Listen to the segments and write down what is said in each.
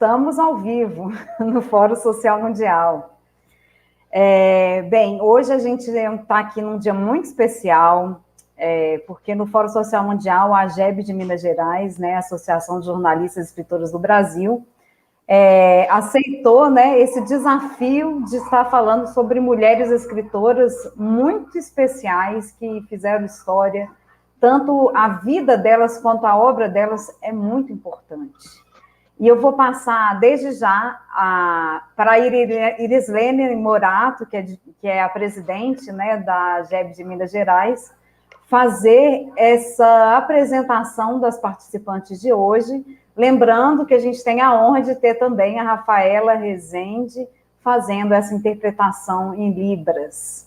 Estamos ao vivo no Fórum Social Mundial. Bem, hoje a gente está aqui num dia muito especial, porque no Fórum Social Mundial, a AGEB de Minas Gerais, né, Associação de Jornalistas e Escritoras do Brasil, aceitou, né, esse desafio de estar falando sobre mulheres escritoras muito especiais que fizeram história. Tanto a vida delas quanto a obra delas é muito importante. E eu vou passar, desde já, para a Irislene Morato, que é a presidente, né, da AGEB de Minas Gerais, fazer essa apresentação das participantes de hoje, lembrando que a gente tem a honra de ter também a Rafaela Rezende fazendo essa interpretação em Libras.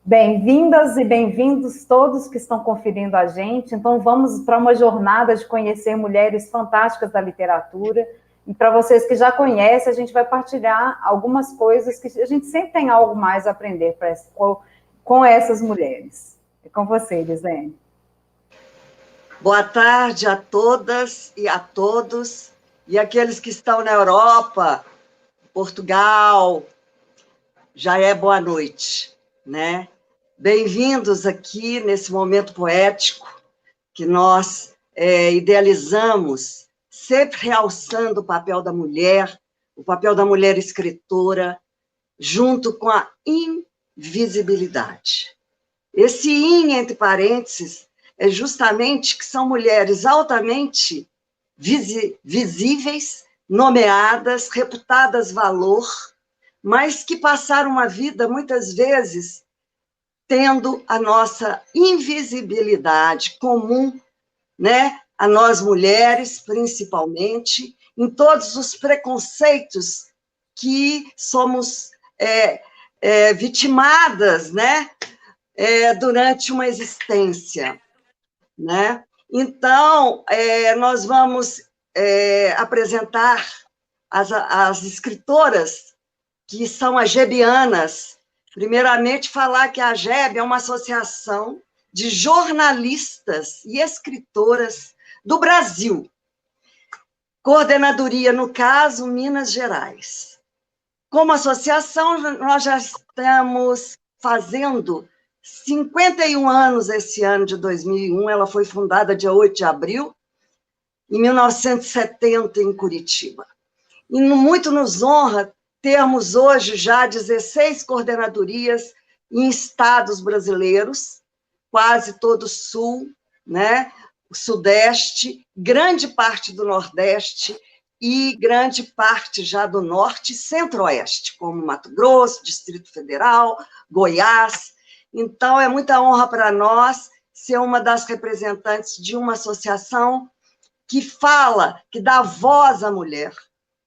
Bem-vindas e bem-vindos todos que estão conferindo a gente. Então, vamos para uma jornada de conhecer mulheres fantásticas da literatura. E para vocês que já conhecem, a gente vai partilhar algumas coisas que a gente sempre tem algo mais a aprender com essas mulheres. É com você, Irislene. Boa tarde a todas e a todos, e aqueles que estão na Europa, Portugal, já é boa noite, né? Bem-vindos aqui nesse momento poético que nós idealizamos, sempre realçando o papel da mulher escritora, junto com a invisibilidade. Esse in, entre parênteses, é justamente que são mulheres altamente visíveis, nomeadas, reputadas valor, mas que passaram uma vida, muitas vezes, tendo a nossa invisibilidade comum, né, a nós mulheres, principalmente, em todos os preconceitos que somos vitimadas, né, durante uma existência, né? Então, nós vamos apresentar as escritoras que são agebianas. Primeiramente, falar que a AGEB é uma associação de jornalistas e escritoras do Brasil. Coordenadoria, no caso, Minas Gerais. Como associação, nós já estamos fazendo 51 anos esse ano de 2001, ela foi fundada dia 8 de abril, em 1970, em Curitiba. E muito nos honra termos hoje já 16 coordenadorias em estados brasileiros, quase todo o sul, né? O sudeste, grande parte do nordeste e grande parte já do norte e centro-oeste, como Mato Grosso, Distrito Federal, Goiás. Então, é muita honra para nós ser uma das representantes de uma associação que fala, que dá voz à mulher,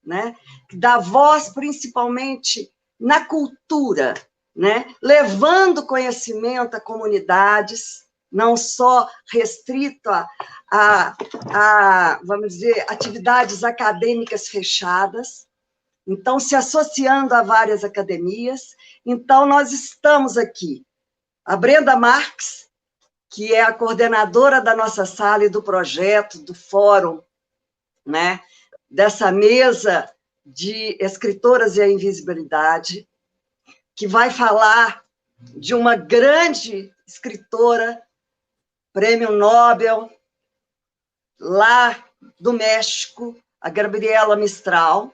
né? Que dá voz principalmente na cultura, né? Levando conhecimento a comunidades, não só restrito a, vamos dizer, atividades acadêmicas fechadas, então se associando a várias academias. Então, nós estamos aqui. A Brenda Marques, que é a coordenadora da nossa sala e do projeto, do fórum, né? Dessa mesa de escritoras e a invisibilidade, que vai falar de uma grande escritora, prêmio Nobel, lá do México, a Gabriela Mistral,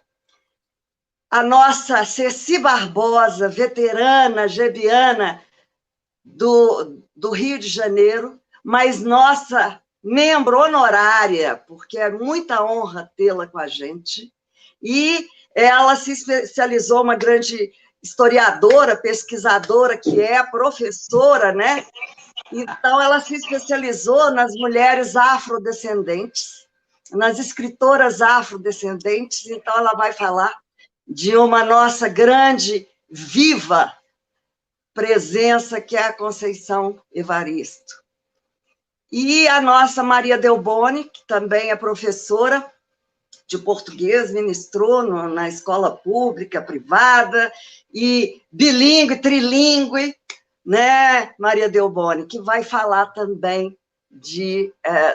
a nossa Ceci Barbosa, veterana gebiana do Rio de Janeiro, mas nossa membro honorária, porque é muita honra tê-la com a gente, e ela se especializou, uma grande historiadora, pesquisadora, que é professora, né? Então, ela se especializou nas mulheres afrodescendentes, nas escritoras afrodescendentes, então ela vai falar de uma nossa grande, viva presença, que é a Conceição Evaristo. E a nossa Maria Delboni, que também é professora de português, ministrou na escola pública, privada, e bilíngue, trilíngue, né, Maria Delboni, que vai falar também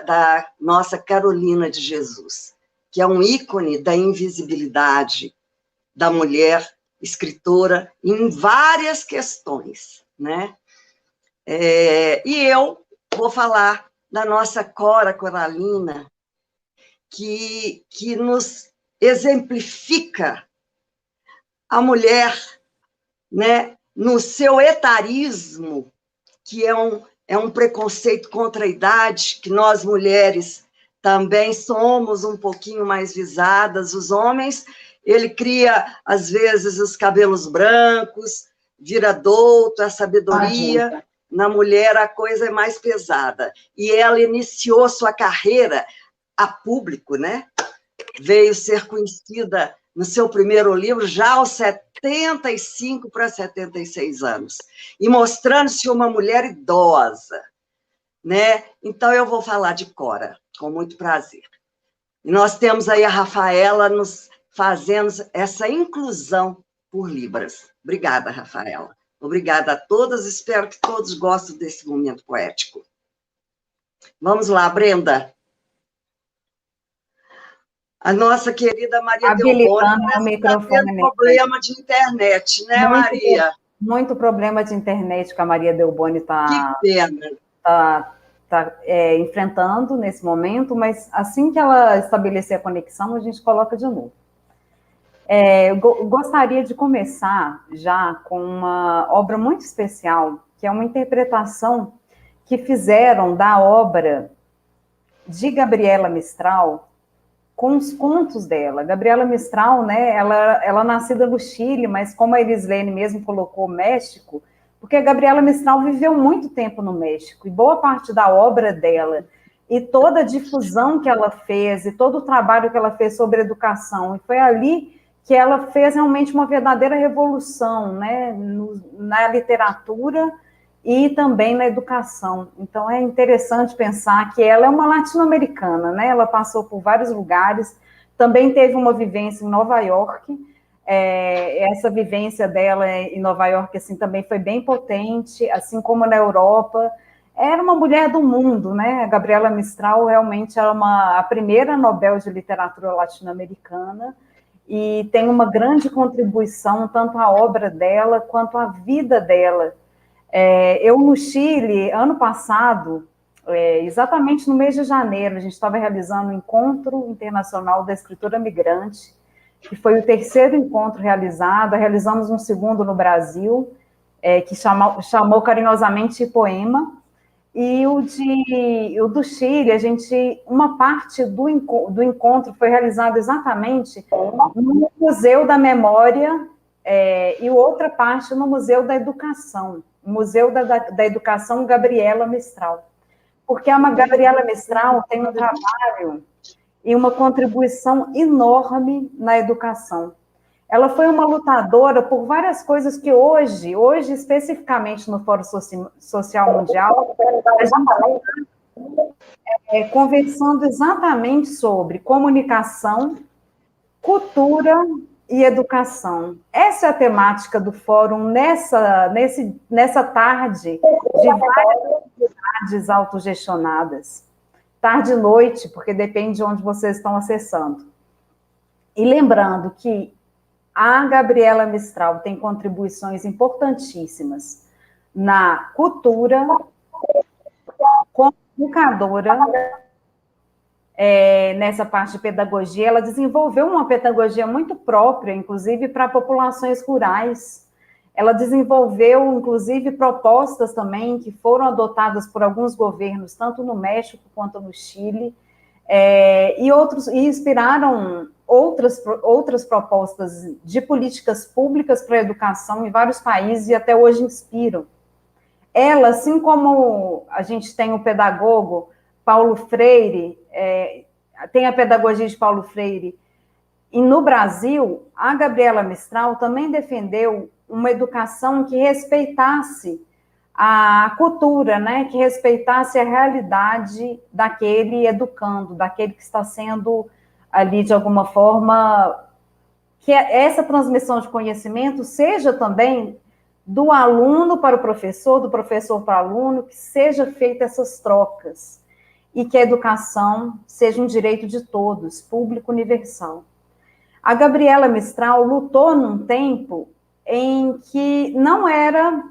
da nossa Carolina de Jesus, que é um ícone da invisibilidade da mulher escritora em várias questões, né? E eu vou falar da nossa Cora Coralina, que nos exemplifica a mulher, né, no seu etarismo, que é um preconceito contra a idade, que nós mulheres também somos um pouquinho mais visadas. Os homens, ele cria, às vezes, os cabelos brancos, vira douto, a sabedoria. Na mulher, a coisa é mais pesada. E ela iniciou sua carreira a público, né? Veio ser conhecida no seu primeiro livro já aos 75 para 76 anos, e mostrando-se uma mulher idosa, né? Então, eu vou falar de Cora, com muito prazer. E nós temos aí a Rafaela nos fazendo essa inclusão por Libras. Obrigada, Rafaela. Obrigada a todas, espero que todos gostem desse momento poético. Vamos lá, Brenda. A nossa querida Maria Delboni está tendo problema de internet, né, Maria? Muito problema de internet que a Maria Delboni está enfrentando nesse momento, mas assim que ela estabelecer a conexão, a gente coloca de novo. Eu gostaria de começar já com uma obra muito especial, que é uma interpretação que fizeram da obra de Gabriela Mistral, com os contos dela. Gabriela Mistral, né, ela nascida no Chile, mas como a Elislene mesmo colocou México, porque a Gabriela Mistral viveu muito tempo no México, e boa parte da obra dela, e toda a difusão que ela fez, e todo o trabalho que ela fez sobre educação, e foi ali que ela fez realmente uma verdadeira revolução, né, na literatura e também na educação. Então, é interessante pensar que ela é uma latino-americana, né? Ela passou por vários lugares, também teve uma vivência em Nova York. Essa vivência dela em Nova York, assim, também foi bem potente, assim como na Europa. Era uma mulher do mundo, né? A Gabriela Mistral realmente era a primeira Nobel de Literatura latino-americana, e tem uma grande contribuição, tanto à obra dela, quanto à vida dela. Eu, no Chile, ano passado, exatamente no mês de janeiro, a gente estava realizando o Encontro Internacional da Escritora Migrante, que foi o terceiro encontro realizamos um segundo no Brasil, que chamou carinhosamente Poema, e o do Chile, uma parte do encontro foi realizado exatamente no Museu da Memória, e outra parte no Museu da Educação, Museu da Educação Gabriela Mistral, porque a Gabriela Mistral tem um trabalho e uma contribuição enorme na educação. Ela foi uma lutadora por várias coisas que hoje especificamente no Fórum Social Mundial, a gente está conversando exatamente sobre comunicação, cultura e educação. Essa é a temática do fórum nessa tarde de várias atividades autogestionadas. Tarde e noite, porque depende de onde vocês estão acessando. E lembrando que a Gabriela Mistral tem contribuições importantíssimas na cultura, como educadora, nessa parte de pedagogia. Ela desenvolveu uma pedagogia muito própria, inclusive para populações rurais. Ela desenvolveu, inclusive, propostas também que foram adotadas por alguns governos, tanto no México quanto no Chile, e inspiraram outras propostas de políticas públicas para a educação em vários países e até hoje inspiram. Ela, assim como a gente tem o pedagogo Paulo Freire, tem a pedagogia de Paulo Freire, e no Brasil, a Gabriela Mistral também defendeu uma educação que respeitasse a cultura, né, que respeitasse a realidade daquele educando, daquele que está sendo ali, de alguma forma, que essa transmissão de conhecimento seja também do aluno para o professor, do professor para o aluno, que seja feita essas trocas. e que a educação seja um direito de todos, público universal. A Gabriela Mistral lutou num tempo em que não era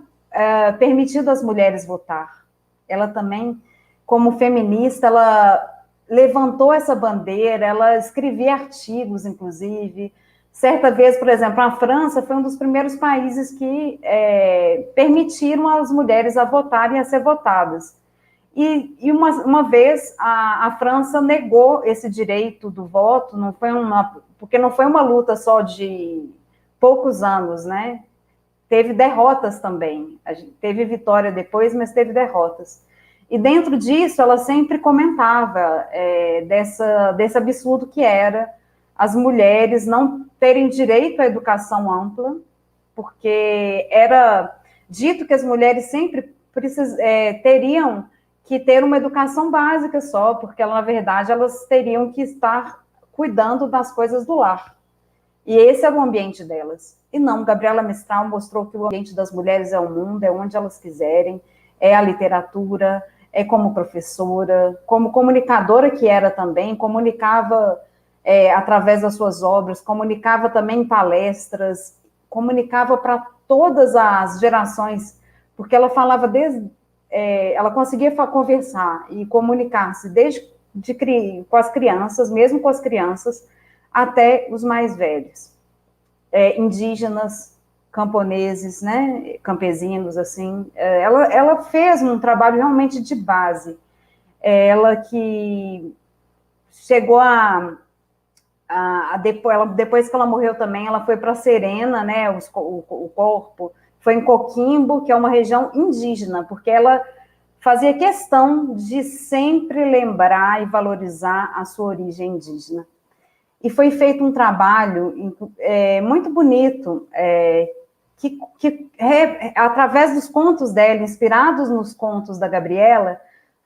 permitido às mulheres votar. Ela também, como feminista, ela levantou essa bandeira, ela escrevia artigos, inclusive. Certa vez, por exemplo, a França foi um dos primeiros países que permitiram as mulheres a votarem e a ser votadas. E uma vez a França negou esse direito do voto, porque não foi uma luta só de poucos anos, né? Teve derrotas também. Teve vitória depois, mas teve derrotas. E dentro disso, ela sempre comentava desse absurdo que era as mulheres não terem direito à educação ampla, porque era dito que as mulheres sempre teriam que ter uma educação básica só, porque, na verdade, elas teriam que estar cuidando das coisas do lar. E esse era o ambiente delas. E não, Gabriela Mistral mostrou que o ambiente das mulheres é o mundo, é onde elas quiserem, é a literatura, é como professora, como comunicadora que era também, comunicava através das suas obras, comunicava também em palestras, comunicava para todas as gerações, porque ela falava ela conseguia conversar e comunicar-se com as crianças, mesmo com as crianças, até os mais velhos, indígenas, camponeses, né, campesinos, assim. Ela fez um trabalho realmente de base. Ela que chegou depois que ela morreu também, ela foi para Serena, né, o corpo, foi em Coquimbo, que é uma região indígena, porque ela fazia questão de sempre lembrar e valorizar a sua origem indígena. E foi feito um trabalho muito bonito, que através dos contos dela, inspirados nos contos da Gabriela,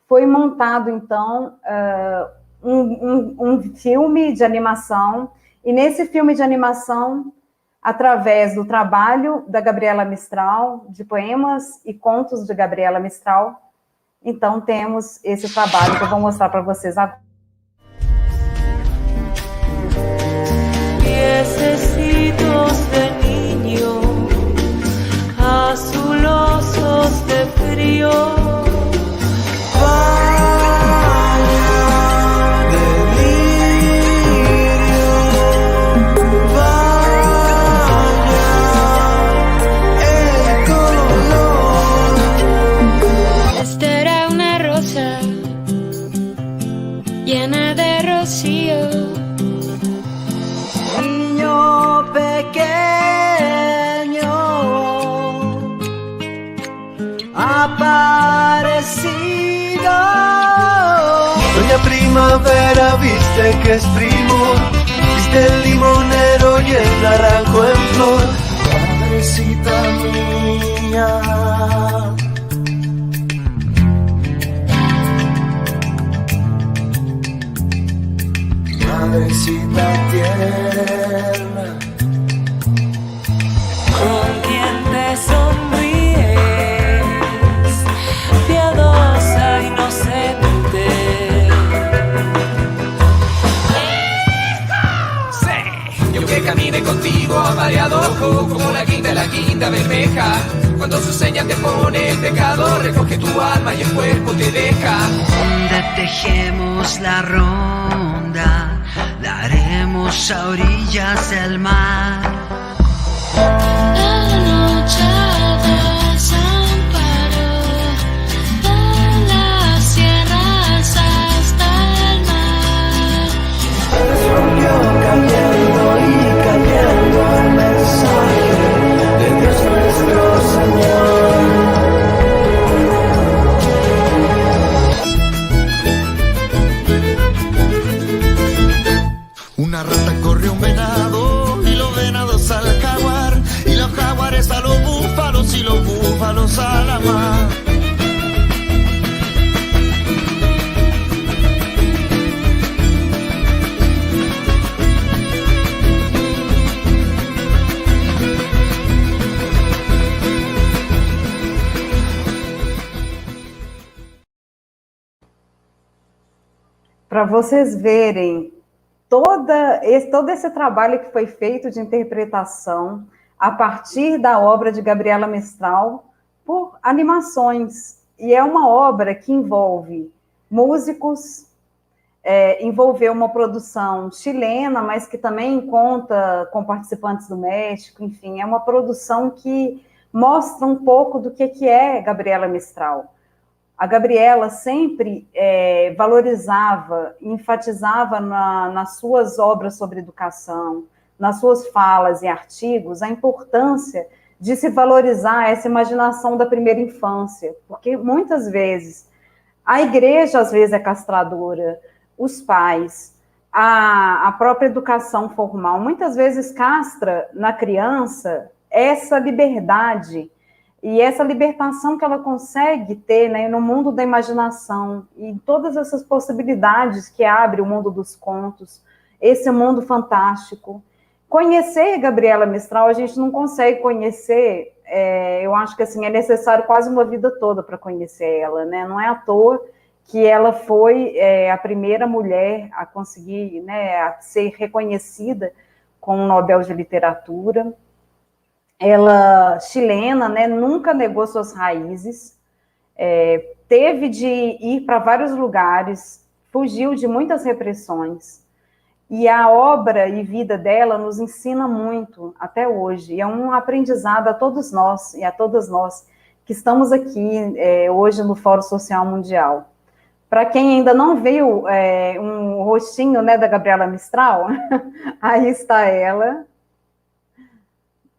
foi montado, então, um filme de animação, e nesse filme de animação, através do trabalho da Gabriela Mistral, de poemas e contos de Gabriela Mistral, então temos esse trabalho que eu vou mostrar para vocês agora. Piececitos de niño, azulosos de frío. Llena de rocío. Niño pequeño, aparecido. Doña Primavera, viste que es primor, viste el limonero y el naranjo en flor. Madrecita mía, madrecita tierna, Con quien te sonríes, piadosa, inocente. Sí, yo que camine contigo amareado ojo, como la guinda bermeja. Cuando su seña te pone el pecado, recoge tu alma y el cuerpo te deja. Donde tejemos la ronda, daremos a orillas del mar. La noche desamparó de las sierras hasta el mar. respondió cayendo y cayendo el mensaje de Dios nuestro Señor. Una rata corrió un venado y los venados para vocês verem todo esse trabalho que foi feito de interpretação a partir da obra de Gabriela Mistral por animações. E é uma obra que envolve músicos, envolveu uma produção chilena, mas que também conta com participantes do México, enfim, é uma produção que mostra um pouco do que é Gabriela Mistral. A Gabriela sempre valorizava, enfatizava nas suas obras sobre educação, nas suas falas e artigos, a importância de se valorizar essa imaginação da primeira infância, porque muitas vezes a igreja às vezes é castradora, os pais, a própria educação formal, muitas vezes castra na criança essa liberdade e essa libertação que ela consegue ter, né, no mundo da imaginação e todas essas possibilidades que abre o mundo dos contos, esse mundo fantástico. Conhecer Gabriela Mistral, a gente não consegue conhecer, eu acho que assim, é necessário quase uma vida toda para conhecer ela, né? Não é à toa que ela foi a primeira mulher a conseguir, né, a ser reconhecida com o Nobel de Literatura. Ela, chilena, né, nunca negou suas raízes, teve de ir para vários lugares, fugiu de muitas repressões, e a obra e vida dela nos ensina muito até hoje, e é um aprendizado a todos nós e a todas nós que estamos aqui hoje no Fórum Social Mundial. Para quem ainda não viu um rostinho, né, da Gabriela Mistral, aí está ela,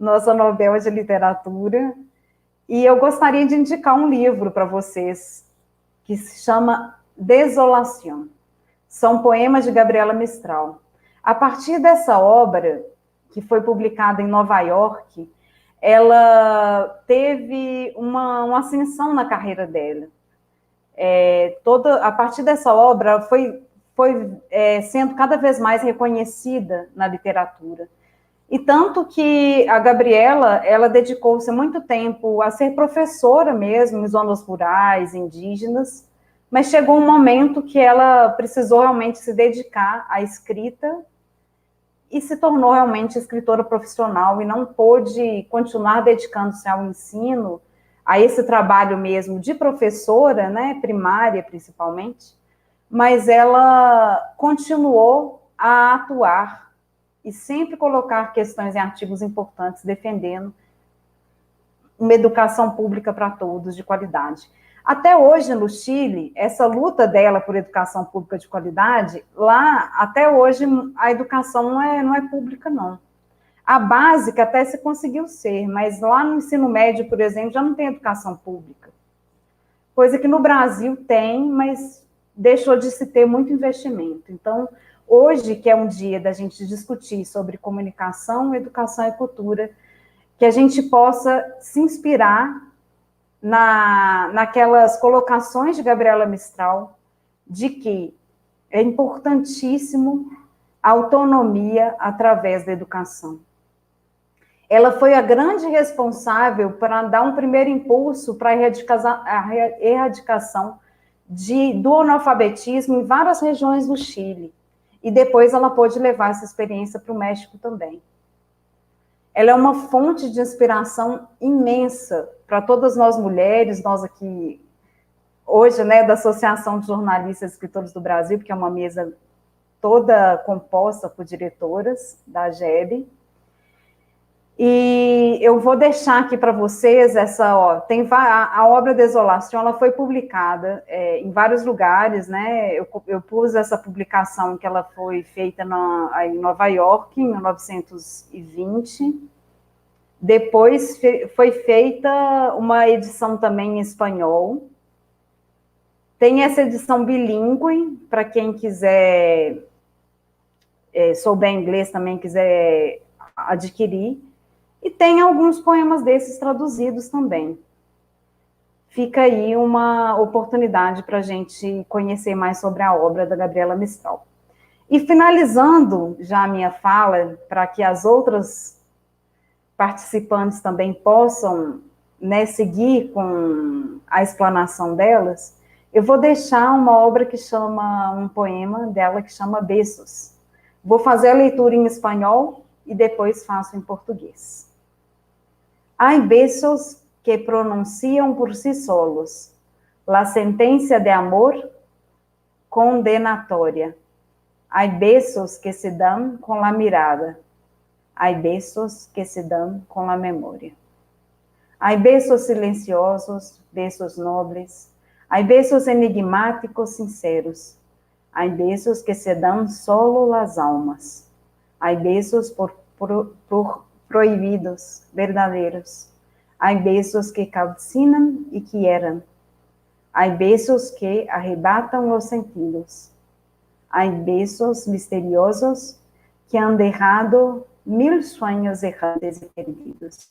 nossa Nobel de Literatura, e eu gostaria de indicar um livro para vocês, que se chama Desolação. São poemas de Gabriela Mistral. A partir dessa obra, que foi publicada em Nova York, ela teve uma ascensão na carreira dela. A partir dessa obra, foi sendo cada vez mais reconhecida na literatura. E tanto que a Gabriela, ela dedicou-se muito tempo a ser professora mesmo em zonas rurais, indígenas, mas chegou um momento que ela precisou realmente se dedicar à escrita e se tornou realmente escritora profissional e não pôde continuar dedicando-se ao ensino, a esse trabalho mesmo de professora, né, primária principalmente, mas ela continuou a atuar e sempre colocar questões em artigos importantes, defendendo uma educação pública para todos, de qualidade. Até hoje, no Chile, essa luta dela por educação pública de qualidade, lá, até hoje, a educação não é pública, não. A básica até se conseguiu ser, mas lá no ensino médio, por exemplo, já não tem educação pública. Coisa que no Brasil tem, mas deixou de se ter muito investimento. Então, hoje, que é um dia da gente discutir sobre comunicação, educação e cultura, que a gente possa se inspirar naquelas colocações de Gabriela Mistral, de que é importantíssimo a autonomia através da educação. Ela foi a grande responsável para dar um primeiro impulso para a erradicação do analfabetismo em várias regiões do Chile. E depois ela pôde levar essa experiência para o México também. Ela é uma fonte de inspiração imensa para todas nós mulheres, nós aqui, hoje, né, da Associação de Jornalistas e Escritores do Brasil, porque é uma mesa toda composta por diretoras da AGEB. E eu vou deixar aqui para vocês a obra Desolação, ela foi publicada em vários lugares, né? Eu pus essa publicação que ela foi feita em Nova York, em 1920. Depois foi feita uma edição também em espanhol. Tem essa edição bilíngue, para quem quiser, souber inglês também, quiser adquirir. E tem alguns poemas desses traduzidos também. Fica aí uma oportunidade para a gente conhecer mais sobre a obra da Gabriela Mistral. E finalizando já a minha fala, para que as outras participantes também possam, né, seguir com a explanação delas, Eu vou deixar uma obra que chama, um poema dela que chama Besos. Vou fazer a leitura em espanhol e depois faço em português. Hay besos que pronunciam por si solos la sentencia de amor condenatória. Hay besos que se dan con la mirada. Hay besos que se dan con la memoria. Hay besos silenciosos, besos nobles. Hay besos enigmáticos, sinceros. Hay besos que se dan solo las almas. Hay besos por prohibidos, verdadeiros. Hay besos que calcinan y quieran. Hay besos que arrebatan los sentidos. Hay besos misteriosos que han dejado 1000 sueños errantes e perdidos.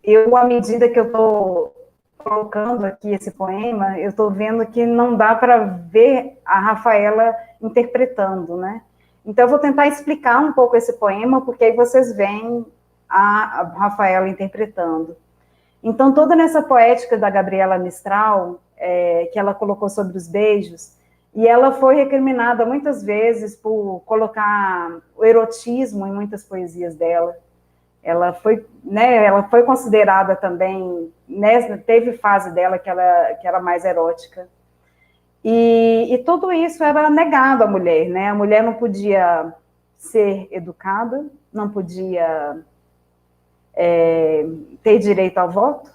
Eu, à medida que eu estou colocando aqui esse poema, eu estou vendo que não dá para ver a Rafaela interpretando, né? Então, eu vou tentar explicar um pouco esse poema, porque aí vocês veem a Rafaela interpretando. Então, toda nessa poética da Gabriela Mistral, que ela colocou sobre os beijos, e ela foi recriminada muitas vezes por colocar o erotismo em muitas poesias dela. Ela foi, né, ela foi considerada também, né, teve fase dela que era mais erótica. E tudo isso era negado à mulher, né? A mulher não podia ser educada, não podia ter direito ao voto,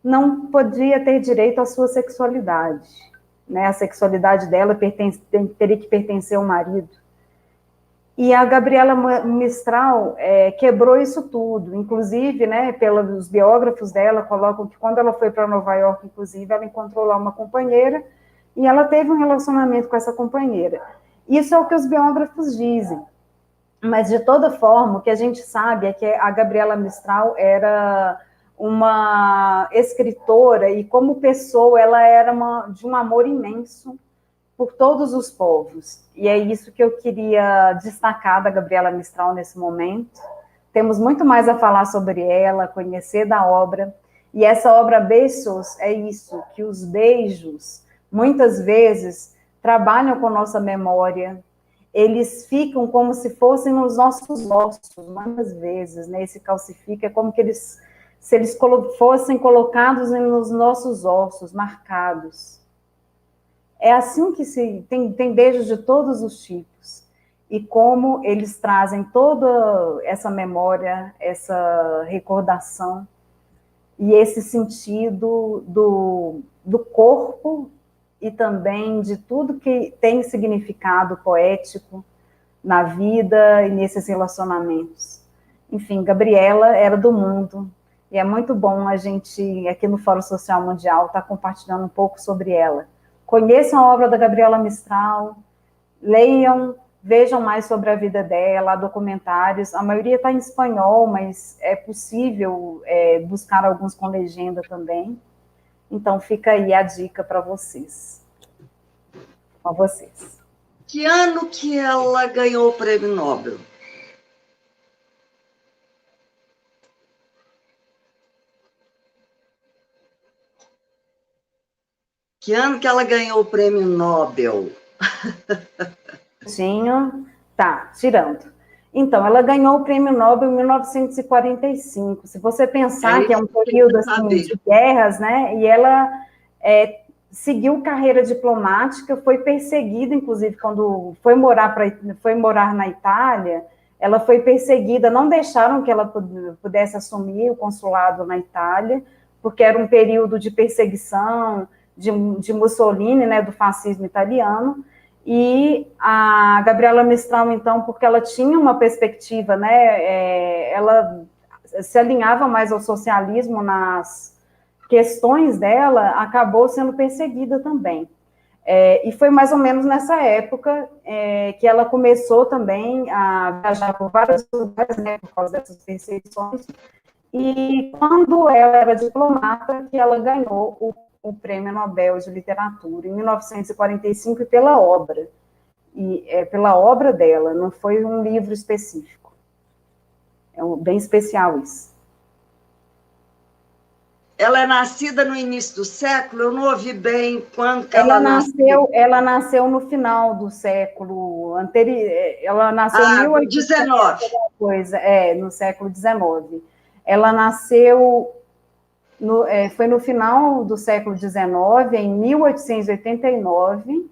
não podia ter direito à sua sexualidade, né? A sexualidade dela teria que pertencer ao marido. E a Gabriela Mistral quebrou isso tudo, inclusive, né, pelos biógrafos dela, colocam que quando ela foi para Nova York, inclusive, ela encontrou lá uma companheira, e ela teve um relacionamento com essa companheira. Isso é o que os biógrafos dizem. Mas, de toda forma, o que a gente sabe é que a Gabriela Mistral era uma escritora, e como pessoa, ela era de um amor imenso por todos os povos. E é isso que eu queria destacar da Gabriela Mistral nesse momento. Temos muito mais a falar sobre ela, conhecer da obra. E essa obra Besos é isso, que os beijos, muitas vezes, trabalham com nossa memória. Eles ficam como se fossem nos nossos ossos, muitas vezes, né? Esse calcifica é como que se eles fossem colocados nos nossos ossos, marcados. É assim que tem beijos de todos os tipos. E como eles trazem toda essa memória, essa recordação, e esse sentido do corpo, e também de tudo que tem significado poético na vida e nesses relacionamentos. Enfim, Gabriela era do mundo, e é muito bom a gente, aqui no Fórum Social Mundial, estar compartilhando um pouco sobre ela. Conheçam a obra da Gabriela Mistral, leiam, vejam mais sobre a vida dela, há documentários, a maioria está em espanhol, mas é possível buscar alguns com legenda também. Então, fica aí a dica para vocês. Com vocês. Que ano que ela ganhou o Prêmio Nobel? Que ano que ela ganhou o Prêmio Nobel? Tá, tirando. Então, ela ganhou o Prêmio Nobel em 1945. Se você pensar que é um período assim, de guerras, né? E ela seguiu carreira diplomática, foi perseguida, inclusive, quando foi morar na Itália, ela foi perseguida, não deixaram que ela pudesse assumir o consulado na Itália, porque era um período de perseguição de Mussolini, né, do fascismo italiano. E a Gabriela Mistral, então, porque ela tinha uma perspectiva, né, ela se alinhava mais ao socialismo nas questões dela, acabou sendo perseguida também. E foi mais ou menos nessa época que ela começou também a viajar por vários lugares, né, por causa dessas perseguições, e quando ela era diplomata, que ela ganhou o Prêmio Nobel de Literatura, em 1945, e pela obra. Pela obra dela, não foi um livro específico. É bem especial isso. ela é nascida no início do século? Eu não ouvi bem quando que ela nasceu. Ela nasceu no final do século anterior. Ela nasceu em Do 19. coisa, no século XIX. Ela nasceu, foi no final do século XIX, em 1889,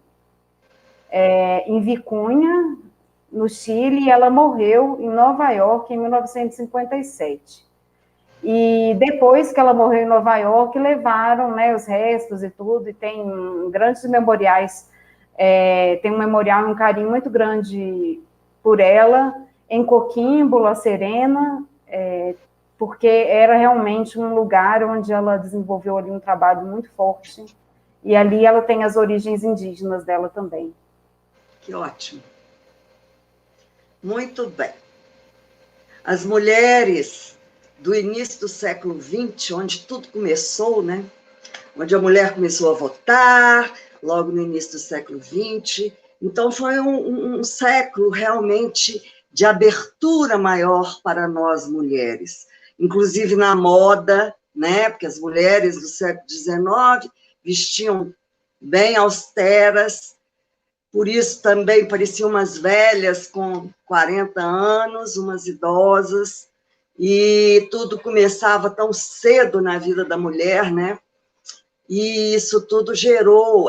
em Vicunha, no Chile, e ela morreu em Nova York em 1957. E depois que ela morreu em Nova York, levaram, né, os restos e tudo, e tem grandes memoriais, tem um memorial, um carinho muito grande por ela, em Coquimbo, La Serena, porque era realmente um lugar onde ela desenvolveu ali um trabalho muito forte, e ali ela tem as origens indígenas dela também. Que ótimo. Muito bem. As mulheres do início do século XX, onde tudo começou, né? Onde a mulher começou a votar, logo no início do século XX. Então, foi um século realmente de abertura maior para nós mulheres, inclusive na moda, né? Porque as mulheres do século XIX vestiam bem austeras, por isso também pareciam umas velhas com 40 anos, umas idosas, e tudo começava tão cedo na vida da mulher, né? E isso tudo gerou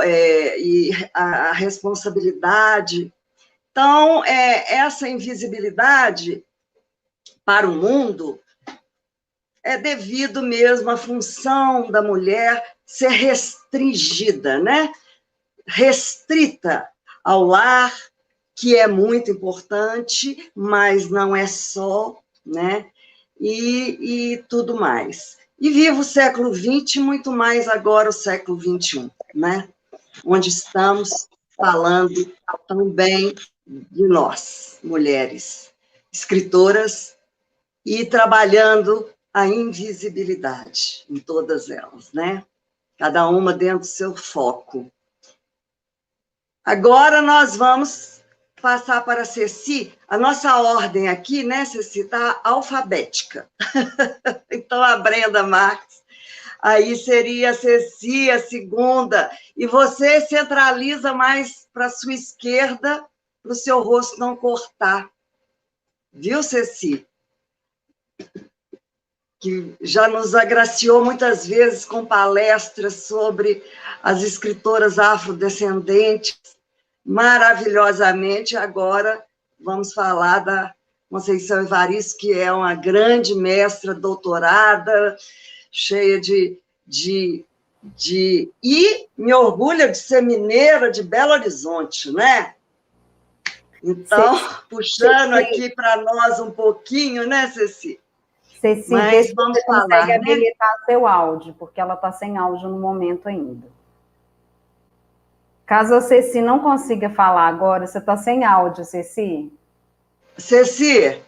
a responsabilidade. Então, essa invisibilidade para o mundo é devido mesmo à função da mulher ser restringida, né? Restrita ao lar, que é muito importante, mas não é só, né? E tudo mais. E vivo o século XX, muito mais agora o século XXI, né? Onde estamos falando também de nós, mulheres, escritoras, e trabalhando a invisibilidade em todas elas, né? Cada uma dentro do seu foco. Agora nós vamos passar para a Ceci. A nossa ordem aqui, né, Ceci, está alfabética. Então, a Brenda Marques, aí seria a Ceci, a segunda, e você centraliza mais para a sua esquerda, para o seu rosto não cortar. Viu, Ceci? Que já nos agraciou muitas vezes com palestras sobre as escritoras afrodescendentes, maravilhosamente. Agora vamos falar da Conceição Evaristo, que é uma grande mestra, doutorada, cheia de... E me orgulha de ser mineira de Belo Horizonte, né? Então, puxando aqui para nós um pouquinho, né, Ceci? Ceci, vê se você consegue habilitar seu áudio, porque ela está sem áudio no momento ainda. Caso a Ceci não consiga falar agora, você está sem áudio, Ceci? Ceci,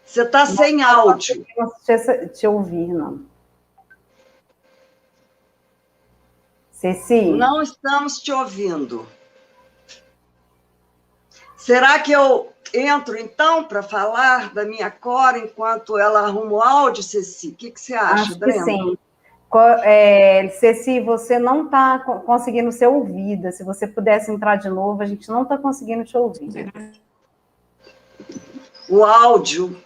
você está sem áudio. Não te ouvir, não. Ceci? Não estamos te ouvindo. Será que eu entro, então, para falar da minha Cora enquanto ela arruma o áudio, Ceci? O que você acha, Acho que Brenda? sim. Ceci, você não está conseguindo ser ouvida. Se você pudesse entrar de novo, a gente não está conseguindo te ouvir. O áudio.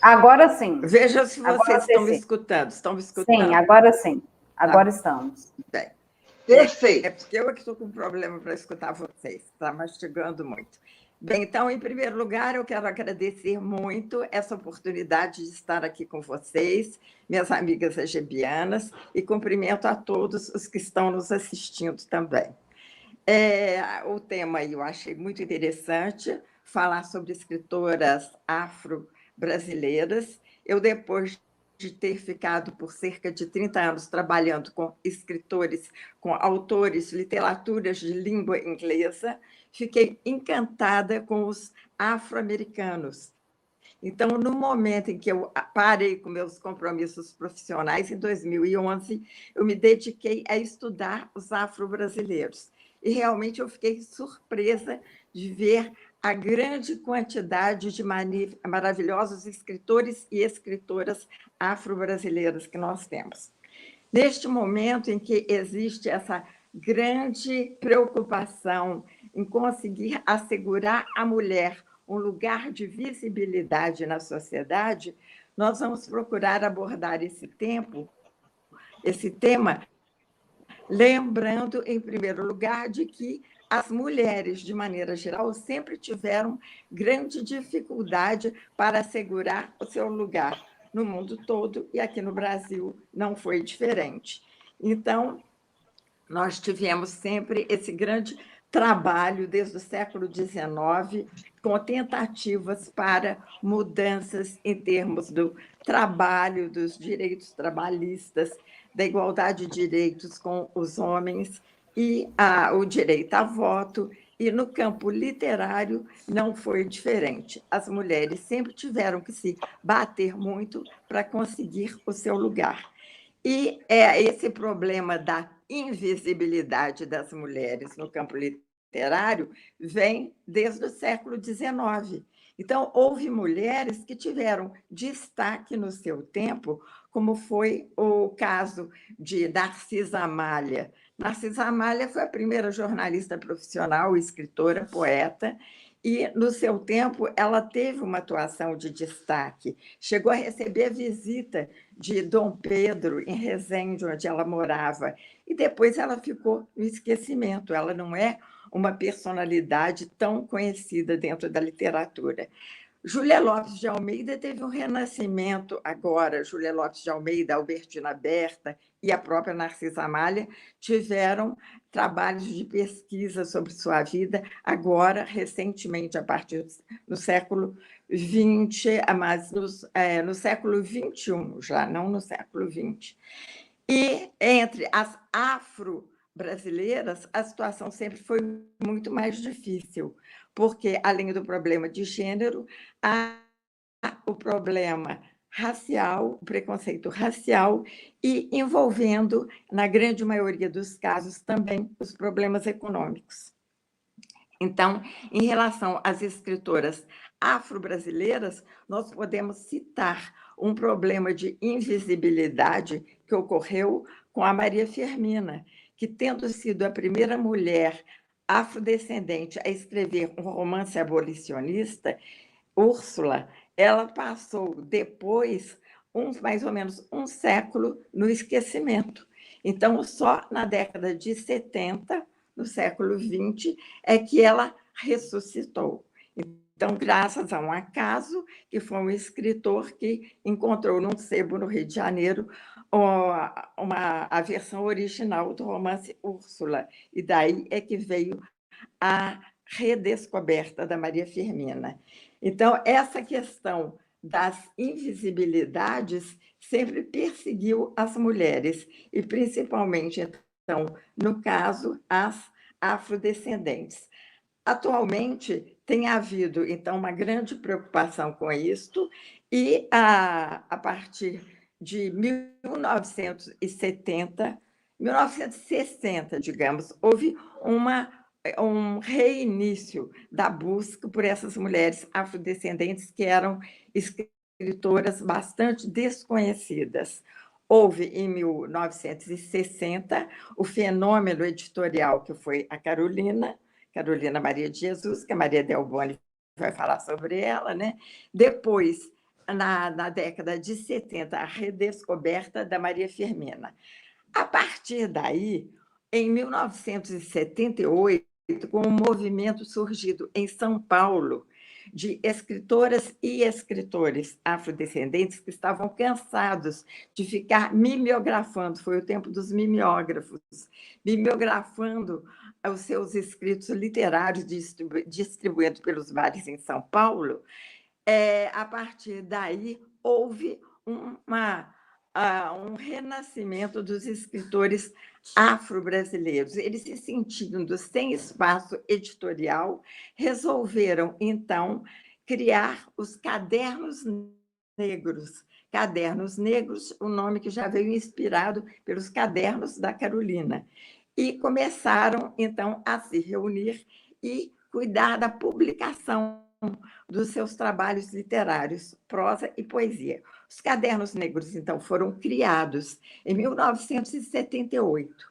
Agora sim. Veja se vocês Agora, estão me Ceci. escutando. Estão me escutando? Sim, agora sim. Agora estamos. Bem, Perfeito. é porque eu estou com um problema para escutar vocês. Está mastigando muito. Bem, então, em primeiro lugar, eu quero agradecer muito essa oportunidade de estar aqui com vocês, minhas amigas egebianas, e cumprimento a todos os que estão nos assistindo também. O tema eu achei muito interessante, falar sobre escritoras afro-brasileiras. Eu, depois de ter ficado por cerca de 30 anos trabalhando com escritores, com autores, literaturas de língua inglesa, fiquei encantada com os afro-americanos. Então, no momento em que eu parei com meus compromissos profissionais, em 2011, eu me dediquei a estudar os afro-brasileiros. E realmente eu fiquei surpresa de ver a grande quantidade de maravilhosos escritores e escritoras afro-brasileiras que nós temos. Neste momento em que existe essa grande preocupação em conseguir assegurar à mulher um lugar de visibilidade na sociedade, nós vamos procurar abordar esse tema, lembrando, em primeiro lugar, de que as mulheres, de maneira geral, sempre tiveram grande dificuldade para assegurar o seu lugar no mundo todo, e aqui no Brasil não foi diferente. Então, nós tivemos sempre esse grande trabalho, desde o século XIX, com tentativas para mudanças em termos do trabalho, dos direitos trabalhistas, da igualdade de direitos com os homens e o direito a voto. E no campo literário não foi diferente. As mulheres sempre tiveram que se bater muito para conseguir o seu lugar. E esse problema da invisibilidade das mulheres no campo literário vem desde o século XIX. Então, houve mulheres que tiveram destaque no seu tempo, como foi o caso de Narcisa Amália. Narcisa Amália foi a primeira jornalista profissional, escritora, poeta, e, no seu tempo, ela teve uma atuação de destaque. Chegou a receber a visita de Dom Pedro, em Resende, onde ela morava, e depois ela ficou no esquecimento. Ela não é uma personalidade tão conhecida dentro da literatura. Júlia Lopes de Almeida teve um renascimento agora. Júlia Lopes de Almeida, Albertina Berta e a própria Narcisa Amália tiveram trabalhos de pesquisa sobre sua vida, agora, recentemente, a partir do século XX, mas no século XXI, já não no século XX. E entre as afro-brasileiras, a situação sempre foi muito mais difícil, porque, além do problema de gênero, há o problema racial, o preconceito racial, e envolvendo, na grande maioria dos casos, também os problemas econômicos. Então, em relação às escritoras afro-brasileiras, nós podemos citar um problema de invisibilidade que ocorreu com a Maria Firmina, que, tendo sido a primeira mulher afrodescendente a escrever um romance abolicionista, Úrsula, ela passou depois mais ou menos um século no esquecimento. Então, só na década de 70, no século XX, é que ela ressuscitou. Então, graças a um acaso, que foi um escritor que encontrou num sebo no Rio de Janeiro a versão original do romance Úrsula, e daí é que veio a redescoberta da Maria Firmina. Então, essa questão das invisibilidades sempre perseguiu as mulheres, e principalmente, então, no caso, as afrodescendentes. Atualmente, tem havido, então, uma grande preocupação com isto, e a partir de 1960, digamos, houve um reinício da busca por essas mulheres afrodescendentes que eram escritoras bastante desconhecidas. Houve, em 1960, o fenômeno editorial, que foi a Carolina Maria de Jesus, que a Maria Del Boni vai falar sobre ela, né? Depois, na década de 70, a redescoberta da Maria Firmina. A partir daí, em 1978, com um movimento surgido em São Paulo de escritoras e escritores afrodescendentes que estavam cansados de ficar mimeografando, foi o tempo dos mimeógrafos, mimeografando os seus escritos literários distribuídos pelos bares em São Paulo. A partir daí, houve um renascimento dos escritores afro-brasileiros. Eles, se sentindo sem espaço editorial, resolveram, então, criar os Cadernos Negros. Cadernos Negros, o nome que já veio inspirado pelos cadernos da Carolina. E começaram, então, a se reunir e cuidar da publicação dos seus trabalhos literários, prosa e poesia. Os Cadernos Negros, então, foram criados em 1978.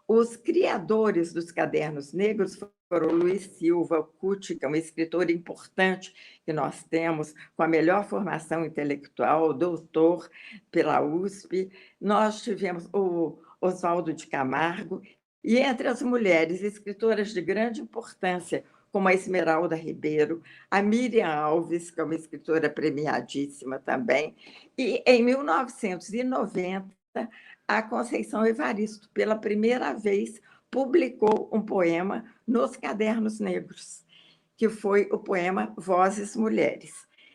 Os criadores dos Cadernos Negros foram Luiz Silva Cuti, que é um escritor importante que nós temos, com a melhor formação intelectual, doutor pela USP. Nós tivemos o Oswaldo de Camargo, e entre as mulheres escritoras de grande importância, como a Esmeralda Ribeiro, a Miriam Alves, que é uma escritora premiadíssima também, e em 1990, a Conceição Evaristo, pela primeira vez, publicou um poema nos Cadernos Negros, que foi o poema Vozes Mulheres.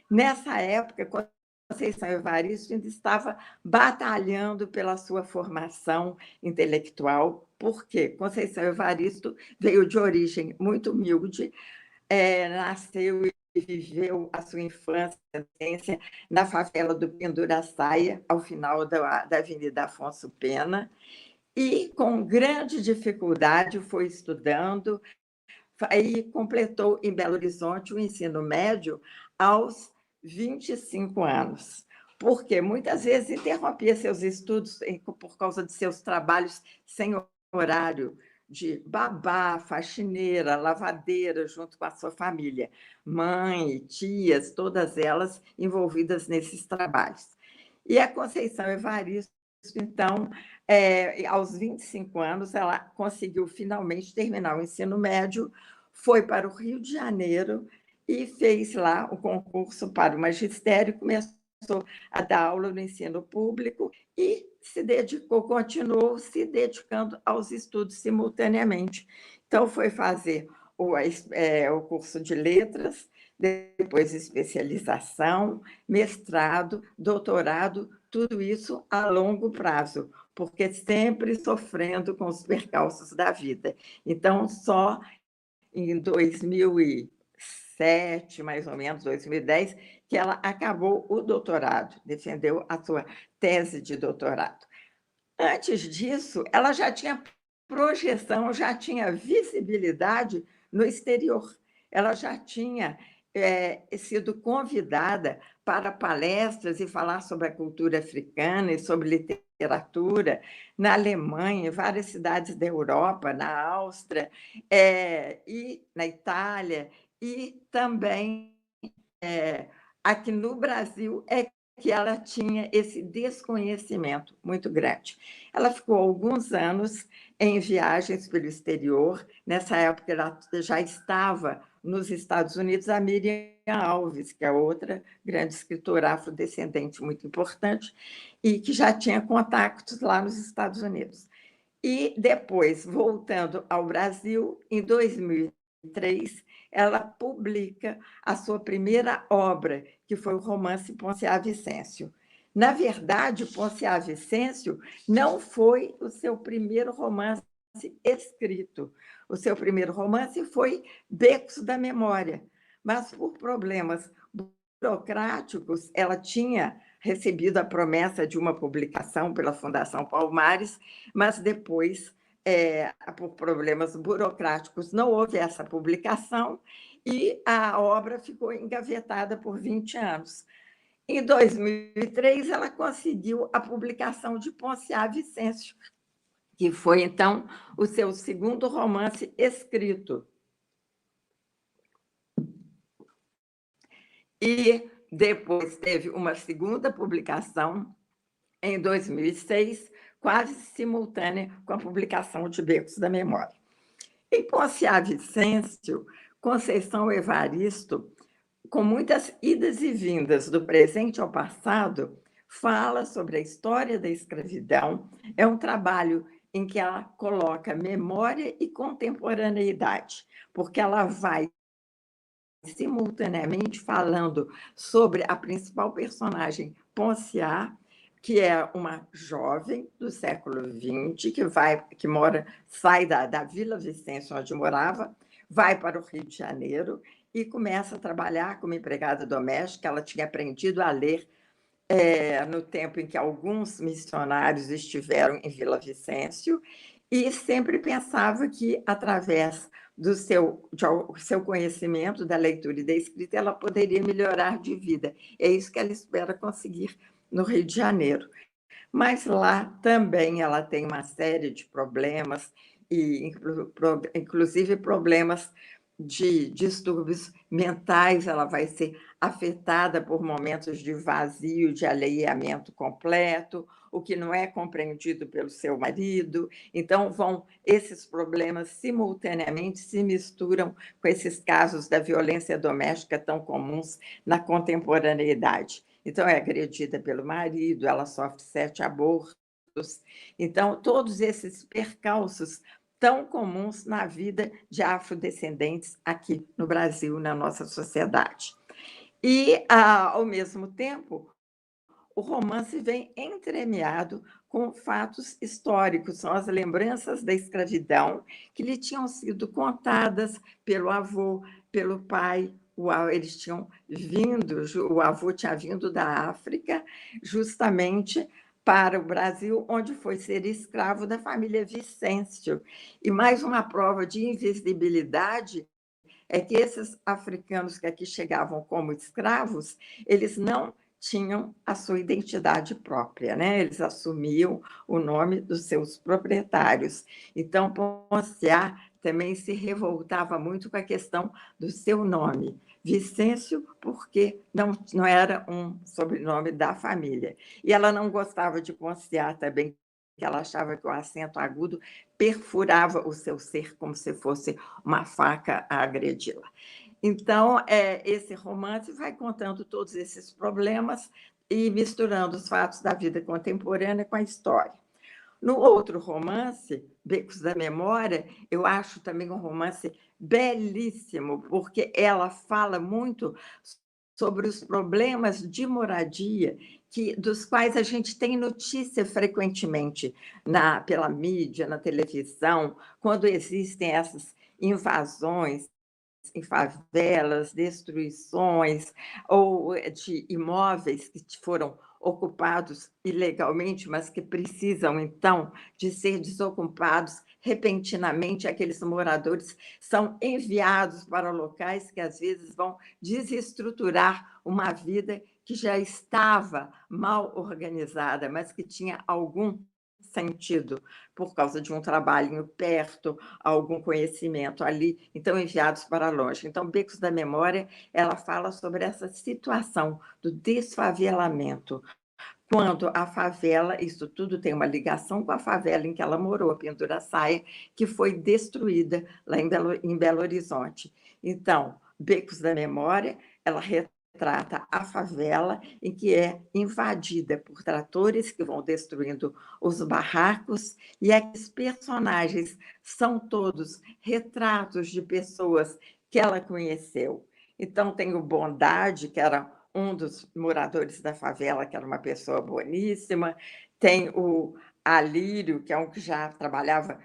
Nessa época, Conceição Evaristo ainda estava batalhando pela sua formação intelectual, porque Conceição Evaristo veio de origem muito humilde, nasceu e viveu a sua infância e adolescência na favela do Penduraçaia, ao final da Avenida Afonso Pena, e com grande dificuldade foi estudando e completou em Belo Horizonte o ensino médio aos 25 anos, porque muitas vezes interrompia seus estudos por causa de seus trabalhos sem horário, de babá, faxineira, lavadeira, junto com a sua família, mãe, tias, todas elas envolvidas nesses trabalhos. E a Conceição Evaristo, então, aos 25 anos, ela conseguiu finalmente terminar o ensino médio, foi para o Rio de Janeiro e fez lá o concurso para o magistério, começou a dar aula no ensino público e continuou se dedicando aos estudos simultaneamente. Então, foi fazer o curso de letras, depois especialização, mestrado, doutorado, tudo isso a longo prazo, porque sempre sofrendo com os percalços da vida. Então, só em 2007, mais ou menos, 2010, que ela acabou o doutorado, defendeu a sua tese de doutorado. Antes disso, ela já tinha projeção, já tinha visibilidade no exterior. Ela já tinha sido convidada para palestras e falar sobre a cultura africana e sobre literatura na Alemanha, em várias cidades da Europa, na Áustria, e na Itália, e também aqui no Brasil que ela tinha esse desconhecimento muito grande. Ela ficou alguns anos em viagens pelo exterior. Nessa época, ela já estava nos Estados Unidos, a Miriam Alves, que é outra grande escritora afrodescendente muito importante e que já tinha contactos lá nos Estados Unidos. E depois, voltando ao Brasil, em 2003, ela publica a sua primeira obra, que foi o romance Ponciá Vicêncio. Na verdade, Ponciá Vicêncio não foi o seu primeiro romance escrito. O seu primeiro romance foi Becos da Memória, mas por problemas burocráticos, ela tinha recebido a promessa de uma publicação pela Fundação Palmares, mas depois, por problemas burocráticos, não houve essa publicação e a obra ficou engavetada por 20 anos. Em 2003, ela conseguiu a publicação de Ponciá Vicêncio, que foi, então, o seu segundo romance escrito. E depois teve uma segunda publicação, em 2006, quase simultânea com a publicação de Becos da Memória. Em Ponciá Vicêncio, Conceição Evaristo, com muitas idas e vindas do presente ao passado, fala sobre a história da escravidão. É um trabalho em que ela coloca memória e contemporaneidade, porque ela vai simultaneamente falando sobre a principal personagem, Ponciá, que é uma jovem do século XX, sai da Vila Vicêncio, onde morava, vai para o Rio de Janeiro e começa a trabalhar como empregada doméstica. Ela tinha aprendido a ler no tempo em que alguns missionários estiveram em Vila Vicêncio, e sempre pensava que, através seu conhecimento da leitura e da escrita, ela poderia melhorar de vida. É isso que ela espera conseguir no Rio de Janeiro. Mas lá também ela tem uma série de problemas, e inclusive problemas de distúrbios mentais. Ela vai ser afetada por momentos de vazio, de alheamento completo, o que não é compreendido pelo seu marido. Então, esses problemas simultaneamente se misturam com esses casos da violência doméstica tão comuns na contemporaneidade. Então, é agredida pelo marido, ela sofre 7 abortos. Então, todos esses percalços tão comuns na vida de afrodescendentes aqui no Brasil, na nossa sociedade. E, ao mesmo tempo, o romance vem entremeado com fatos históricos, são as lembranças da escravidão que lhe tinham sido contadas pelo avô, pelo pai. Eles tinham vindo, o avô tinha vindo da África justamente para o Brasil, onde foi ser escravo da família Vicêncio. E mais uma prova de invisibilidade é que esses africanos que aqui chegavam como escravos, eles não tinham a sua identidade própria, né? Eles assumiam o nome dos seus proprietários. Então, Ponciat também se revoltava muito com a questão do seu nome, Vicêncio, porque não era um sobrenome da família. E ela não gostava de Ponciat também, que ela achava que o acento agudo perfurava o seu ser como se fosse uma faca a agredi-la. Então, esse romance vai contando todos esses problemas e misturando os fatos da vida contemporânea com a história. No outro romance, Becos da Memória, eu acho também um romance belíssimo, porque ela fala muito sobre os problemas de moradia dos quais a gente tem notícia frequentemente pela mídia, na televisão, quando existem essas invasões em favelas, destruições ou de imóveis que foram ocupados ilegalmente, mas que precisam, então, de ser desocupados repentinamente. Aqueles moradores são enviados para locais que, às vezes, vão desestruturar uma vida que já estava mal organizada, mas que tinha algum sentido, por causa de um trabalhinho perto, algum conhecimento ali, então enviados para longe. Então, Becos da Memória, ela fala sobre essa situação do desfavelamento, quando a favela, isso tudo tem uma ligação com a favela em que ela morou, a Pendura-Saia, que foi destruída lá em Belo Horizonte. Então, Becos da Memória, ela retrata a favela em que é invadida por tratores que vão destruindo os barracos, e aqueles personagens são todos retratos de pessoas que ela conheceu. Então, tem o Bondade, que era um dos moradores da favela, que era uma pessoa boníssima, tem o Alírio, que é um que já trabalhava,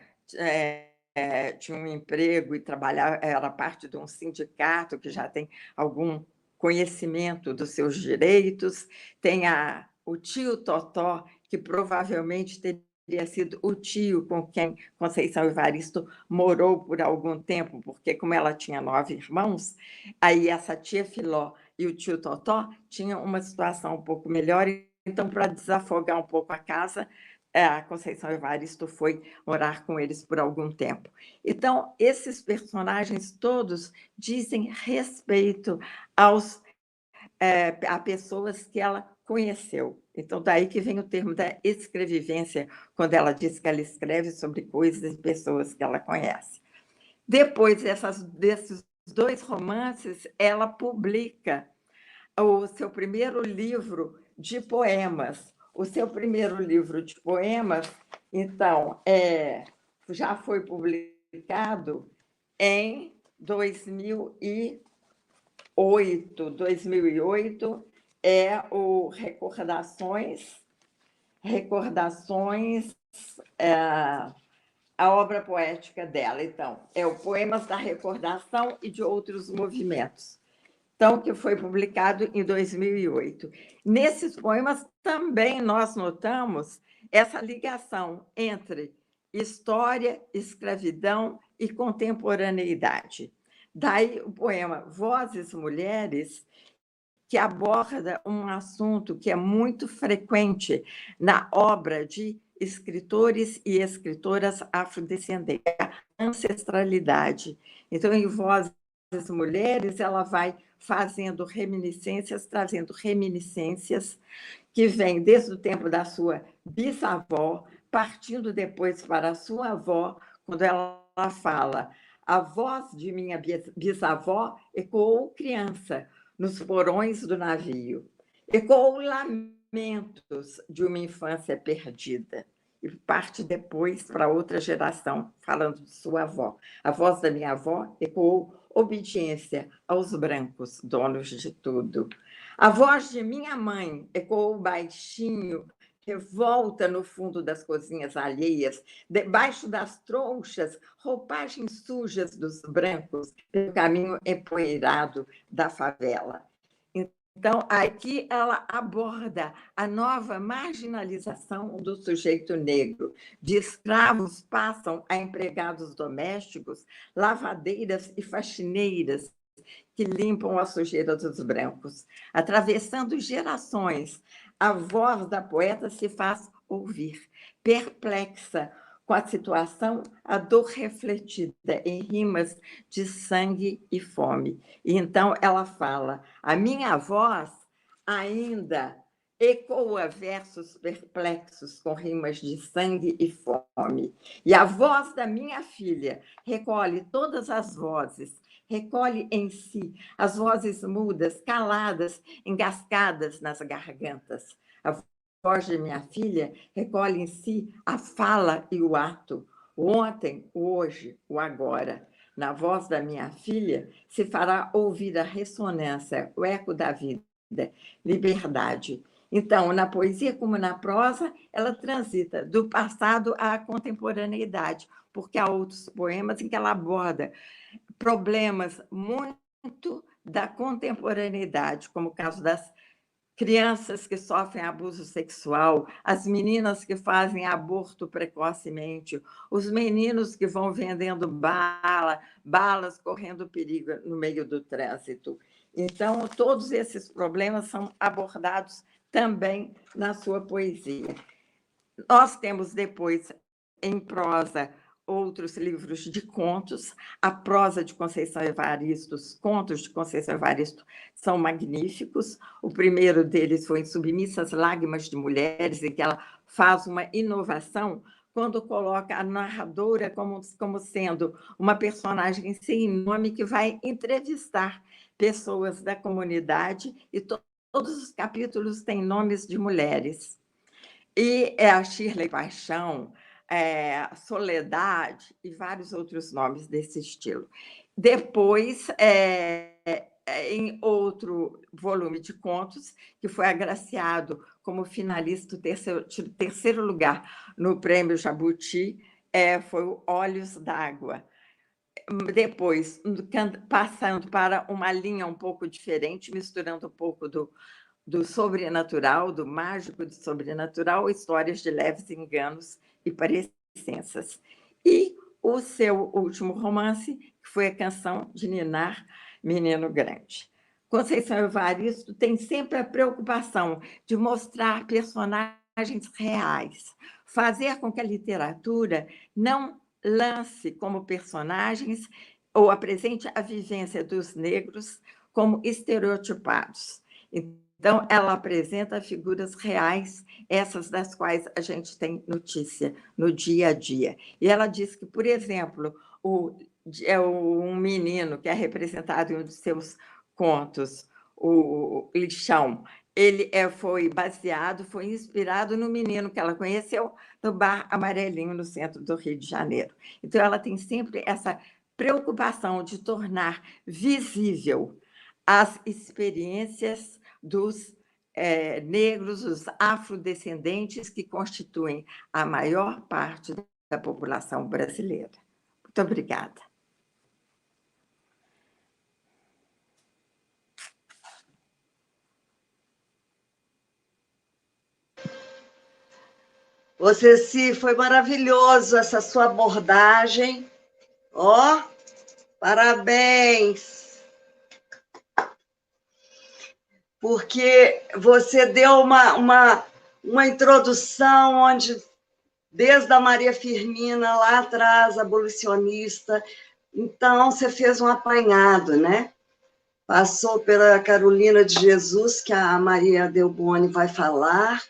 tinha um emprego e trabalhava, era parte de um sindicato, que já tem algum conhecimento dos seus direitos, tem o tio Totó, que provavelmente teria sido o tio com quem Conceição Evaristo morou por algum tempo, porque como ela tinha 9 irmãos, aí essa tia Filó e o tio Totó tinham uma situação um pouco melhor, então, para desafogar um pouco a casa, a Conceição Evaristo foi morar com eles por algum tempo. Então, esses personagens todos dizem respeito a pessoas que ela conheceu. Então, daí que vem o termo da escrevivência, quando ela diz que ela escreve sobre coisas e pessoas que ela conhece. Depois desses 2 romances, ela publica o seu primeiro livro de poemas. O seu primeiro livro de poemas, então, já foi publicado em 2008, é o Recordações, a obra poética dela. Então, é o Poemas da Recordação e de Outros Movimentos, então, que foi publicado em 2008. Nesses poemas também nós notamos essa ligação entre história, escravidão e contemporaneidade. Daí o poema Vozes Mulheres, que aborda um assunto que é muito frequente na obra de escritores e escritoras afrodescendentes, a ancestralidade. Então, em Vozes Mulheres, ela vai fazendo reminiscências, trazendo reminiscências que vêm desde o tempo da sua bisavó, partindo depois para a sua avó, quando ela fala: a voz de minha bisavó ecoou criança nos porões do navio, ecoou lamentos de uma infância perdida. E parte depois para outra geração, falando de sua avó. A voz da minha avó ecoou obediência aos brancos, donos de tudo. A voz de minha mãe ecoou baixinho, revolta no fundo das cozinhas alheias, debaixo das trouxas, roupagens sujas dos brancos, pelo caminho empoeirado da favela. Então, aqui ela aborda a nova marginalização do sujeito negro. De escravos passam a empregados domésticos, lavadeiras e faxineiras que limpam a sujeira dos brancos. Atravessando gerações, a voz da poeta se faz ouvir, perplexa com a situação, a dor refletida em rimas de sangue e fome. E então ela fala: a minha voz ainda ecoa versos perplexos com rimas de sangue e fome. E a voz da minha filha recolhe todas as vozes, recolhe em si as vozes mudas, caladas, engasgadas nas gargantas. A voz de minha filha recolhe em si a fala e o ato, o ontem, o hoje, o agora. Na voz da minha filha se fará ouvir a ressonância, o eco da vida, liberdade. Então, na poesia como na prosa, ela transita do passado à contemporaneidade, porque há outros poemas em que ela aborda problemas muito da contemporaneidade, como o caso das crianças que sofrem abuso sexual, as meninas que fazem aborto precocemente, os meninos que vão vendendo balas correndo perigo no meio do trânsito. Então, todos esses problemas são abordados também na sua poesia. Nós temos depois, em prosa, outros livros de contos. A prosa de Conceição Evaristo, os contos de Conceição Evaristo são magníficos. O primeiro deles foi em Submissas Lágrimas de Mulheres, em que ela faz uma inovação quando coloca a narradora como sendo uma personagem sem nome que vai entrevistar pessoas da comunidade, e todos os capítulos têm nomes de mulheres. E é a Shirley Paixão, Soledade e vários outros nomes desse estilo. Depois, em outro volume de contos, que foi agraciado como finalista, terceiro lugar no Prêmio Jabuti, foi o Olhos d'Água. Depois, passando para uma linha um pouco diferente, misturando um pouco do sobrenatural, do mágico do sobrenatural, histórias de leves enganos e parecenças. E o seu último romance, que foi a Canção de Ninar, Menino Grande. Conceição Evaristo tem sempre a preocupação de mostrar personagens reais, fazer com que a literatura não lance como personagens ou apresente a vivência dos negros como estereotipados. Então, ela apresenta figuras reais, essas das quais a gente tem notícia no dia a dia. E ela diz que, por exemplo, um menino que é representado em um de seus contos, o Lixão, ele foi inspirado no menino que ela conheceu no Bar Amarelinho, no centro do Rio de Janeiro. Então, ela tem sempre essa preocupação de tornar visível as experiências dos negros, os afrodescendentes, que constituem a maior parte da população brasileira. Muito obrigada. Você sim, foi maravilhoso essa sua abordagem. Ó, parabéns. Porque você deu uma introdução onde, desde a Maria Firmina, lá atrás, abolicionista, então você fez um apanhado, né? Passou pela Carolina de Jesus, que a Maria Delboni vai falar,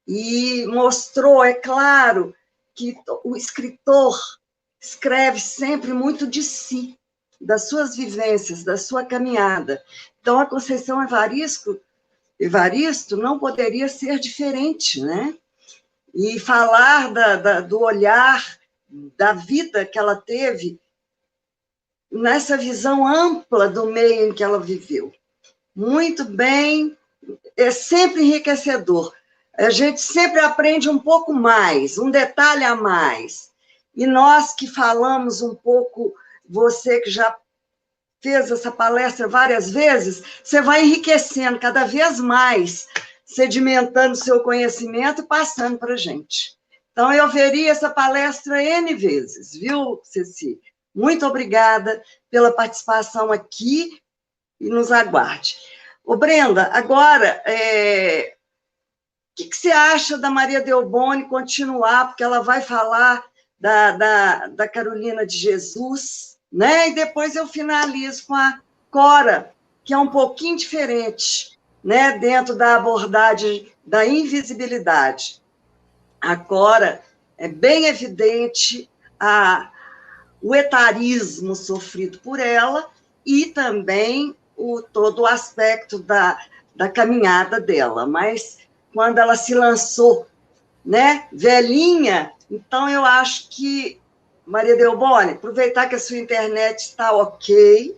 e mostrou, é claro, que o escritor escreve sempre muito de si, das suas vivências, da sua caminhada. Então, a Conceição Evaristo não poderia ser diferente, né? E falar do olhar, da vida que ela teve, nessa visão ampla do meio em que ela viveu. Muito bem, é sempre enriquecedor. A gente sempre aprende um pouco mais, um detalhe a mais. E nós que falamos um pouco, você que já fez essa palestra várias vezes, você vai enriquecendo cada vez mais, sedimentando seu conhecimento e passando para a gente. Então, eu veria essa palestra N vezes, viu, Ceci? Muito obrigada pela participação aqui e nos aguarde. Ô, Brenda, agora, o que você acha da Maria Delboni continuar, porque ela vai falar da Carolina de Jesus, né? E depois eu finalizo com a Cora, que é um pouquinho diferente, né? Dentro da abordagem da invisibilidade. A Cora é bem evidente o etarismo sofrido por ela e também todo o aspecto da caminhada dela. Mas quando ela se lançou, né, velhinha, então eu acho que, Maria Delboni, aproveitar que a sua internet está ok,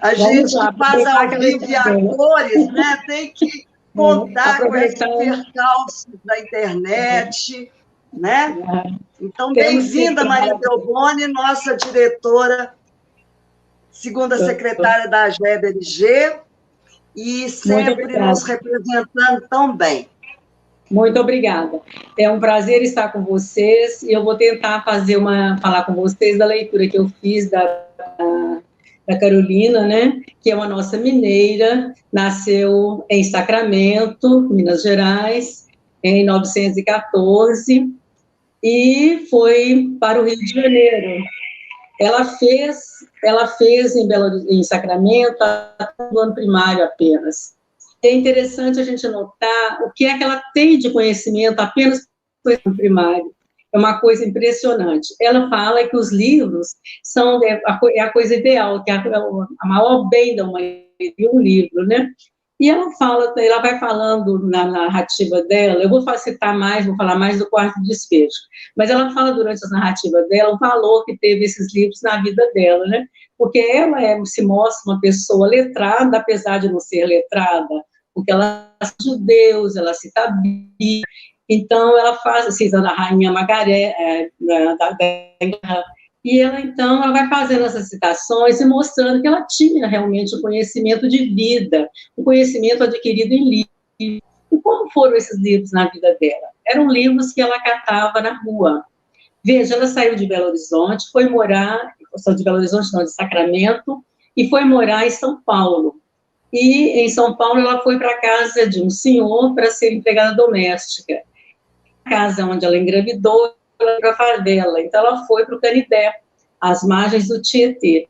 a gente que faz ao vivo e a cores, né, tem que contar com esses percalços da internet, né? Então, bem-vinda, Maria Delboni, nossa diretora, segunda secretária da AGEB-LG, e sempre nos representando tão bem. Muito obrigada. É um prazer estar com vocês, e eu vou tentar falar com vocês da leitura que eu fiz da Carolina, né, que é uma nossa mineira, nasceu em Sacramento, Minas Gerais, em 1914, e foi para o Rio de Janeiro. Ela fez em Sacramento no ano primário apenas. É interessante a gente notar o que é que ela tem de conhecimento apenas no ano primário. É uma coisa impressionante. Ela fala que os livros são a coisa ideal, que é a maior bem da humanidade, um livro, né? E ela vai falando na narrativa dela, eu vou falar mais do quarto despejo, mas ela fala durante a narrativa dela o valor que teve esses livros na vida dela, né? Porque ela se mostra uma pessoa letrada, apesar de não ser letrada, porque ela cita Deus, ela cita a Bíblia, então ela cita a Rainha Margarete, da Inglaterra, e ela vai fazendo essas citações e mostrando que ela tinha realmente um conhecimento de vida, um conhecimento adquirido em livros. E como foram esses livros na vida dela? Eram livros que ela catava na rua. Veja, ela saiu de Belo Horizonte, de Sacramento, e foi morar em São Paulo. E em São Paulo ela foi para a casa de um senhor para ser empregada doméstica. A casa onde ela engravidou, para a favela, então ela foi para o Canidé, às margens do Tietê.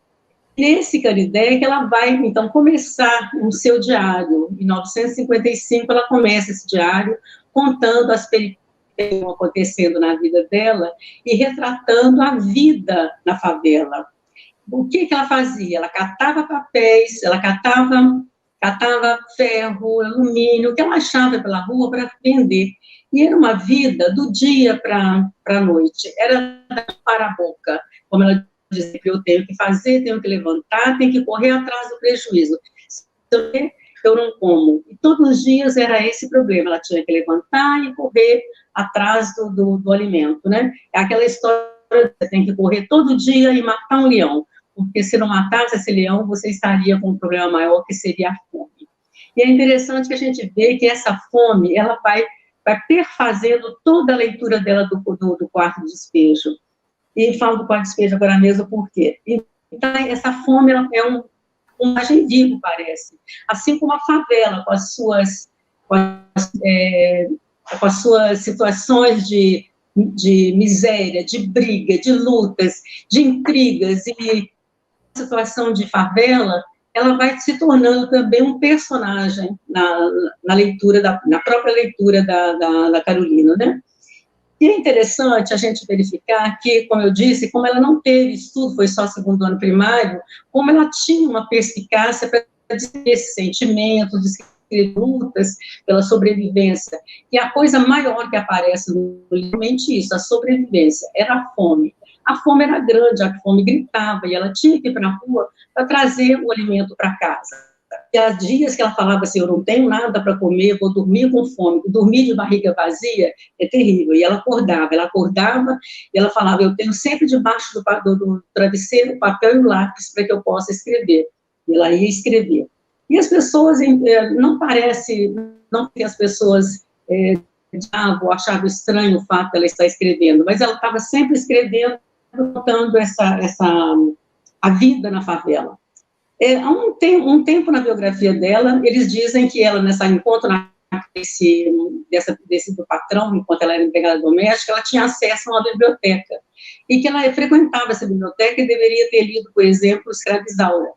Nesse Canidé que ela vai, então, começar o seu diário. Em 1955, ela começa esse diário contando as peripécias que estão acontecendo na vida dela e retratando a vida na favela. O que ela fazia? Ela catava papéis, ela catava ferro, alumínio, o que ela achava pela rua para vender. E era uma vida do dia para a noite, era para a boca, como ela dizia, eu tenho que fazer, tenho que levantar, tenho que correr atrás do prejuízo. Eu não como. E todos os dias era esse problema, ela tinha que levantar e correr atrás do alimento, né? É aquela história, você tem que correr todo dia e matar um leão, porque se não matasse esse leão, você estaria com um problema maior, que seria a fome. E é interessante que a gente vê que essa fome, ela vai vai perfazendo toda a leitura dela do quarto de despejo. E falo do quarto de despejo agora mesmo por quê? Então, essa fome ela é um imagem vivo, parece. Assim como a favela, com as suas situações de miséria, de briga, de lutas, de intrigas, e a situação de favela, ela vai se tornando também um personagem na leitura, na própria leitura da Carolina, né? E é interessante a gente verificar que, como eu disse, como ela não teve estudo, foi só segundo ano primário, como ela tinha uma perspicácia para descrever esses sentimentos, descrever lutas pela sobrevivência. E a coisa maior que aparece no livro, realmente isso, a sobrevivência, era a fome. A fome era grande, a fome gritava, e ela tinha que ir para a rua para trazer o alimento para casa. E há dias que ela falava assim, eu não tenho nada para comer, vou dormir com fome. Dormir de barriga vazia é terrível. E ela acordava, e ela falava, eu tenho sempre debaixo do travesseiro o papel e o lápis para que eu possa escrever. E ela ia escrever. E as pessoas, não que as pessoas achavam estranho o fato de ela estar escrevendo, mas ela estava sempre escrevendo, contando a vida na favela. Há um tempo na biografia dela, eles dizem que ela, nessa encontro do patrão, enquanto ela era empregada doméstica, ela tinha acesso a uma biblioteca, e que ela frequentava essa biblioteca e deveria ter lido, por exemplo, Escravizaura,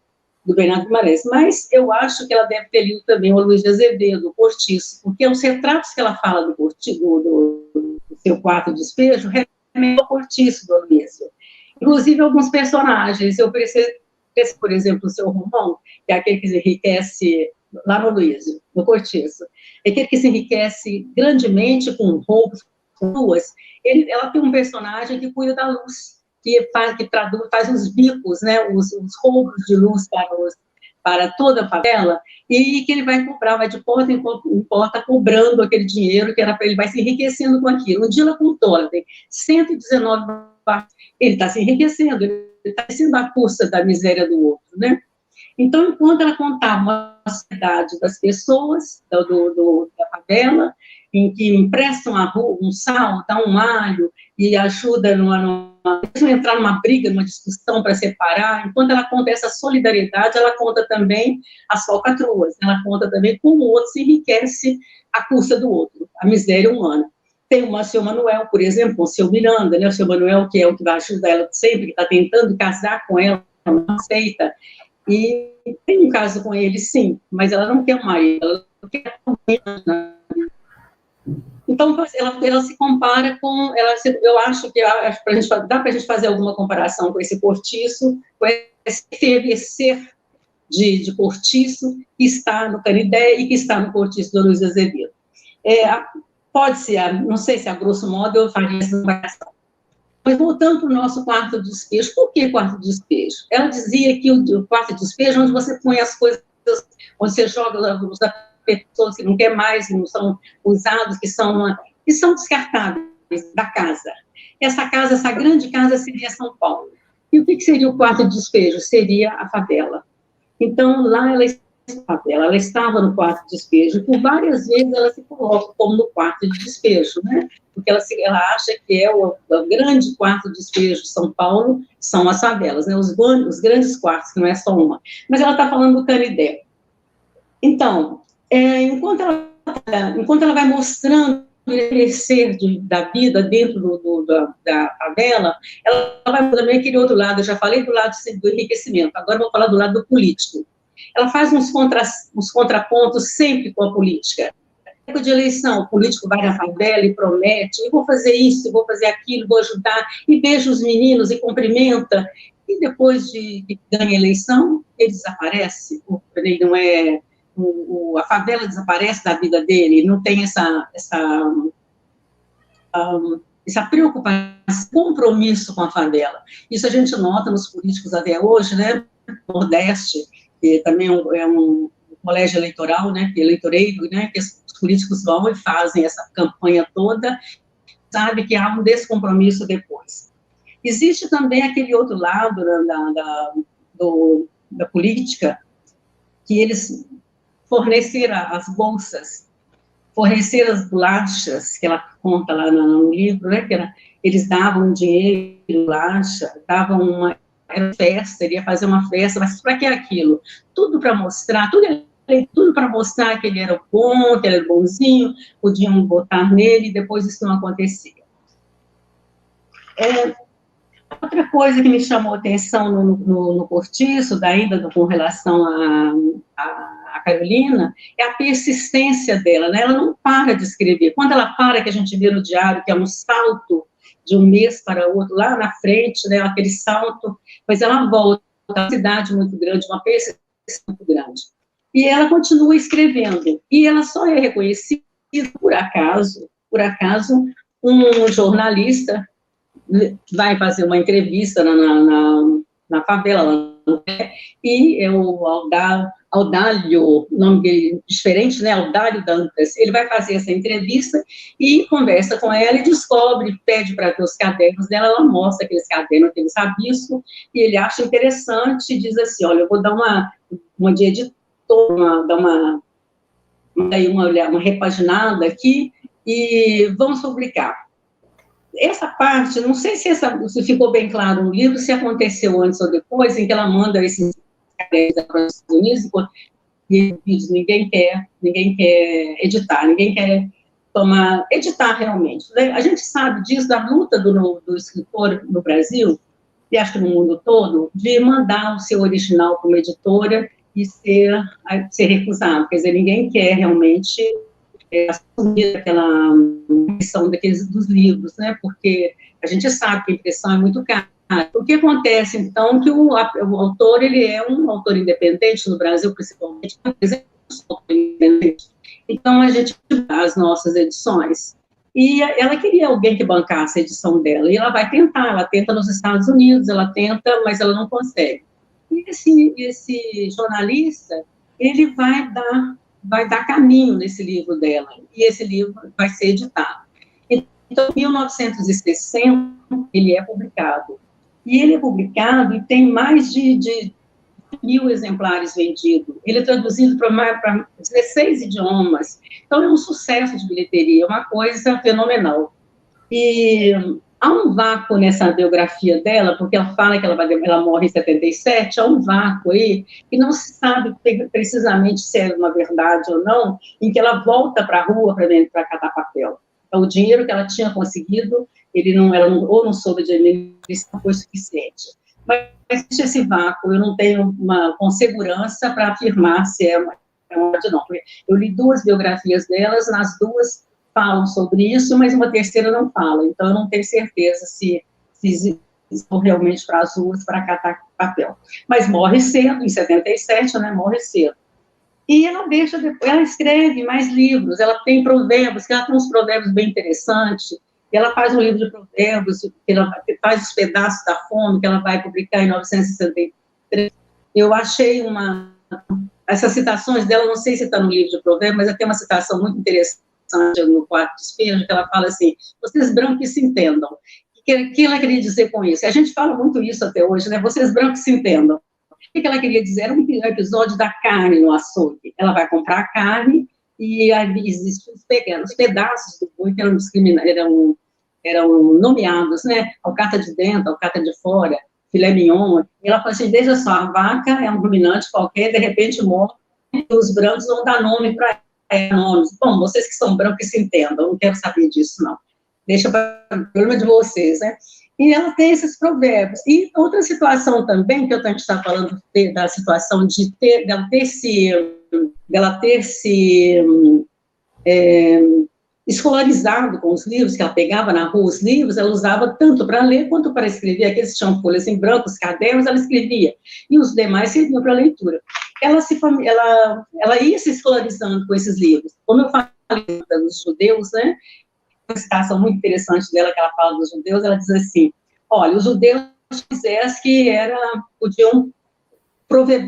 do Bernardo Guimarães, mas eu acho que ela deve ter lido também o Luiz de Azevedo, o Cortiço, porque os retratos que ela fala do seu quarto de despejo remetem ao Cortiço do Aloysio. Inclusive, alguns personagens, por exemplo, o seu Romão, que é aquele que se enriquece lá no Aloysio, no Cortiço, é aquele que se enriquece grandemente com roupas, com ruas. Ela tem um personagem que cuida da luz, que faz os bicos, né, os roubos de luz para toda a favela, e que ele vai comprar, vai de porta em porta cobrando aquele dinheiro que era para ele, vai se enriquecendo com aquilo. Um dia ela contou, ela tem 119 barras, ele está se enriquecendo, ele está sendo à custa da miséria do outro, né? Então, enquanto ela contava a sociedade das pessoas, da favela, em que emprestam um sal, dá um alho, e ajuda mesmo entrar numa briga, numa discussão para separar, enquanto ela conta essa solidariedade, ela conta também as falcatruas, ela conta também como o outro se enriquece à custa do outro, a miséria humana. Tem o seu Manuel, por exemplo, com o seu Miranda, né? O seu Manuel, que é o que vai ajudar ela sempre, que está tentando casar com ela, não aceita, e tem um caso com ele, sim, mas ela não quer um marido, ela não quer um marido. Então, ela se compara com, eu acho que dá para a gente fazer alguma comparação com esse Cortiço, com esse envelhecer de Cortiço, que está no Canidé e que está no Cortiço do Luiz Azevedo. Pode ser, não sei se a grosso modo eu faria essa comparação. Mas voltando para o nosso quarto de despejo, por que quarto de despejo? Ela dizia que o quarto de despejo é onde você põe as coisas, onde você joga os pessoas que não quer mais, que não são usados, que são descartáveis da casa. Essa grande casa seria São Paulo. E o que seria o quarto de despejo? Seria a favela. Então, lá ela estava no quarto de despejo, e por várias vezes ela se coloca como no quarto de despejo, né? Porque ela acha que o grande quarto de despejo de São Paulo são as favelas, né? Os grandes quartos, que não é só uma. Mas ela está falando do Canidé. Então, enquanto ela vai mostrando o envelhecer da vida dentro da favela, ela vai também aquele outro lado, eu já falei do lado do enriquecimento, agora vou falar do lado do político. Ela faz uns contrapontos sempre com a política. Na época de eleição, o político vai na favela e promete, eu vou fazer isso, eu vou fazer aquilo, vou ajudar, e beija os meninos e cumprimenta, e depois de ganhar a eleição, ele desaparece, ele não é... a favela desaparece da vida dele, não tem essa preocupação, esse compromisso com a favela. Isso a gente nota nos políticos até hoje, né? Nordeste, que também é um colégio eleitoral, né? Eleitoreiro, né? Que os políticos vão e fazem essa campanha toda, sabe que há um descompromisso depois. Existe também aquele outro lado da política, que eles forneceram as bolsas fornecer as bolachas, que ela conta lá no livro, né, que eles davam dinheiro, bolacha, davam uma festa, ele ia fazer uma festa, mas para que aquilo? Tudo para mostrar, tudo para mostrar que ele era bom, que ele era bonzinho, podiam votar nele, e depois isso não acontecia. Outra coisa que me chamou a atenção no Cortiço, ainda com relação a Carolina, é a persistência dela, né? Ela não para de escrever. Quando ela para, que a gente vê no diário, que é um salto de um mês para o outro, lá na frente, né, aquele salto, mas ela volta a uma cidade muito grande, uma persistência muito grande. E ela continua escrevendo. E ela só é reconhecida, por acaso, um jornalista vai fazer uma entrevista na favela, e é o Audálio, nome dele diferente, né, Audálio Dantas, ele vai fazer essa entrevista e conversa com ela e descobre, pede para ver os cadernos dela, ela mostra aqueles cadernos, aqueles rabiscos, e ele acha interessante e diz assim, olha, eu vou dar uma de editor, dar uma repaginada aqui e vamos publicar. Essa parte, não sei se ficou bem claro no livro, se aconteceu antes ou depois, em que ela manda esses cadernos para os Estados Unidos, e diz, ninguém quer editar, ninguém quer editar realmente. A gente sabe disso, da luta do escritor no Brasil, e acho que no mundo todo, de mandar o seu original para uma editora e ser recusado. Quer dizer, ninguém quer realmente assumir aquela impressão dos livros, né? Porque a gente sabe que a impressão é muito cara. O que acontece, então, que o autor, ele é um autor independente, no Brasil, principalmente, então a gente faz as nossas edições. E ela queria alguém que bancasse a edição dela, e ela vai tentar, ela tenta nos Estados Unidos, ela tenta, mas ela não consegue. E esse jornalista, ele vai dar caminho nesse livro dela, e esse livro vai ser editado. Então, em 1960, ele é publicado. E ele é publicado e tem mais de 1.000 exemplares vendidos. Ele é traduzido para 16 idiomas. Então, é um sucesso de bilheteria, é uma coisa fenomenal. E há um vácuo nessa biografia dela, porque ela fala que ela morre em 77, há um vácuo aí, que não se sabe precisamente se é uma verdade ou não, em que ela volta para a rua para catar papel. Então, o dinheiro que ela tinha conseguido, ela não soube de administrar, foi suficiente. Mas existe esse vácuo, eu não tenho com segurança para afirmar se é uma verdade ou não. Eu li 2 biografias delas, nas 2 falam sobre isso, mas uma terceira não fala. Então, eu não tenho certeza se vão realmente para as ruas para catar papel. Mas morre cedo, em 77, né, morre cedo. E ela escreve mais livros, ela tem provérbios, que ela tem uns provérbios bem interessantes, ela faz um livro de provérbios, que ela faz os pedaços da fome, que ela vai publicar em 1963. Eu achei essas citações dela, não sei se está no livro de provérbios, mas ela tem uma citação muito interessante no Quarto Despejo, que ela fala assim, vocês brancos se entendam. O que ela queria dizer com isso? A gente fala muito isso até hoje, né? Vocês brancos se entendam. O que ela queria dizer? Era um episódio da carne no açougue. Ela vai comprar a carne e existem os pedaços do boi que eram nomeados, né? Alcatra de dentro, alcatra de fora, filé mignon. E ela fala assim, veja só, a vaca é um ruminante qualquer, de repente morre, e os brancos vão dar nome para nomes. Bom, vocês que são brancos se entendam, eu não quero saber disso, não. Deixa para o problema de vocês, né? E ela tem esses provérbios. E outra situação também, que a gente está falando da situação dela ter se escolarizado com os livros, que ela pegava na rua os livros, ela usava tanto para ler quanto para escrever. Aqueles que tinham folhas em branco, os cadernos, ela escrevia. E os demais serviam para leitura. Ela ia se escolarizando com esses livros. Como eu falei dos judeus, né? Uma citação muito interessante dela, que ela fala dos judeus, ela diz assim, olha, os judeus quisessem que podiam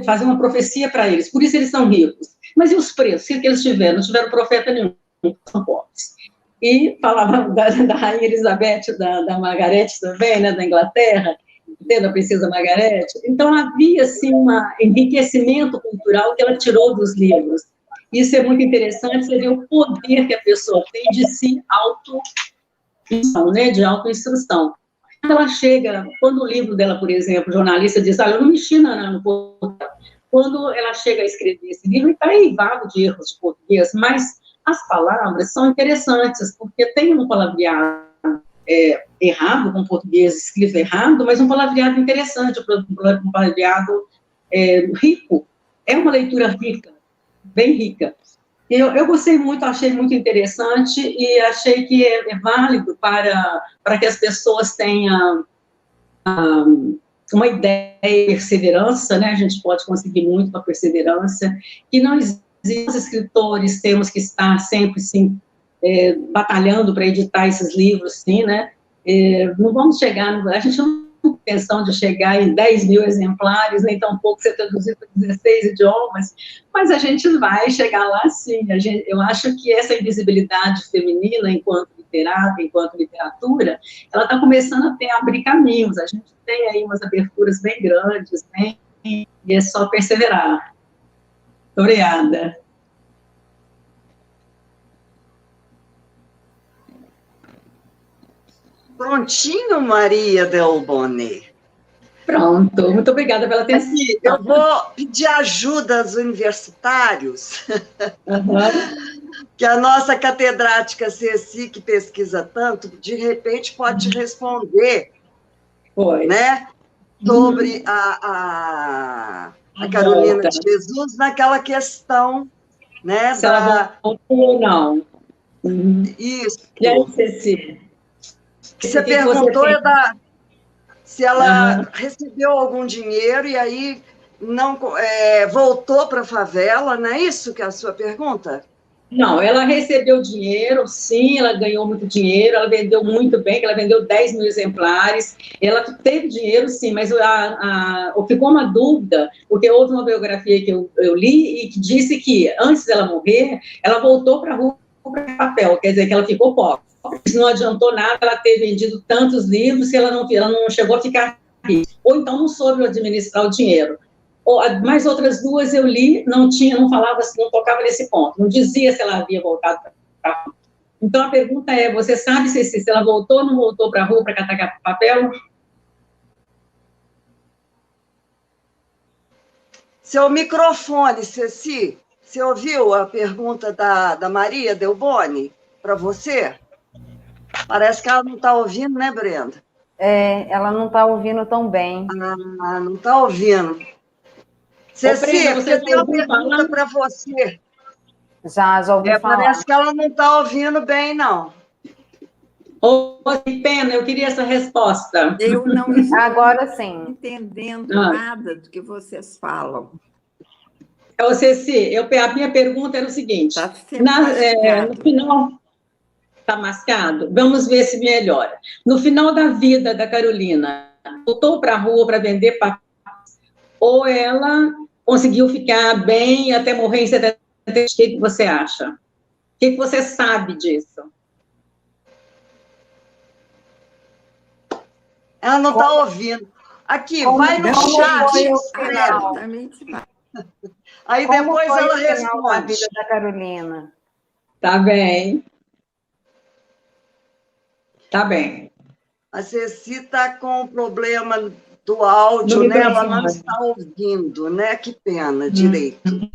fazer uma profecia para eles, por isso eles são ricos. Mas e os preços? O que eles tiveram? Não tiveram profeta nenhum, são pobres. E falava da Rainha Elizabeth, da Margarete também, né, da Inglaterra, da Princesa Margarete. Então, havia, assim, um enriquecimento cultural que ela tirou dos livros. Isso é muito interessante, você vê o poder que a pessoa tem de se auto-instrução, né, de autoinstrução. Quando ela chega, quando o livro dela, por exemplo, o jornalista diz, eu não mexi no português. Quando ela chega a escrever esse livro, está eivado de erros de português, mas as palavras são interessantes, porque tem um palavreado errado, com português escrito errado, mas um palavreado interessante, um palavreado rico. É uma leitura rica, bem rica. Eu gostei muito, achei muito interessante e achei que é válido para que as pessoas tenham uma ideia de perseverança, né? A gente pode conseguir muito com a perseverança, que não existe, os escritores temos que estar sempre, sim, batalhando para editar esses livros, sim, né? Não vamos chegar, a gente não tem intenção de chegar em 10 mil exemplares, nem tampouco ser traduzido para 16 idiomas, mas a gente vai chegar lá, sim. Eu acho que essa invisibilidade feminina, enquanto literata, enquanto literatura, ela está começando a abrir caminhos, a gente tem aí umas aberturas bem grandes, né? E é só perseverar. Obrigada. Prontinho, Maria Delboni. Pronto, muito obrigada pela atenção. Eu vou pedir ajuda aos universitários, que a nossa catedrática Ceci, que pesquisa tanto, de repente pode responder, né, sobre a Carolina de Jesus naquela questão, né, se ela voltou ou não. Isso. E aí, Ceci? Você perguntou se ela recebeu algum dinheiro e aí não voltou para a favela, não é isso que é a sua pergunta? Não, ela recebeu dinheiro, sim, ela ganhou muito dinheiro, ela vendeu muito bem, ela vendeu 10 mil exemplares, ela teve dinheiro, sim, mas ficou uma dúvida, porque houve uma biografia que eu li e que disse que, antes dela morrer, ela voltou para a rua para papel, quer dizer, que ela ficou pobre. Isso não adiantou nada ela ter vendido tantos livros se ela não chegou a ficar rica. Ou então não soube administrar o dinheiro. Mais outras duas eu li, não falava, não tocava nesse ponto, não dizia se ela havia voltado para a rua. Então a pergunta é, você sabe se ela voltou ou não voltou para a rua para catar papel? Seu microfone, Ceci, você ouviu a pergunta da Maria Delboni para você? Parece que ela não está ouvindo, né, Brenda? Ela não está ouvindo tão bem. Ah, não está ouvindo. Ceci, você tem uma pergunta para você. Já ouvi falar. Parece que ela não está ouvindo bem, não. Que pena, eu queria essa resposta. Eu não estou agora sim entendendo nada do que vocês falam. Ceci, a minha pergunta era o seguinte, no final... Está mascado? Vamos ver se melhora. No final da vida da Carolina, voltou para a rua para vender papéis, ou ela conseguiu ficar bem até morrer em 73? O que você acha? O que você sabe disso? Ela não está ouvindo. Aqui, vai no chat. Aí depois ela responde. A vida da Carolina. Tá bem. Tá bem. A Ceci está com o problema do áudio, né? Ela não está ouvindo, né? Que pena, direito.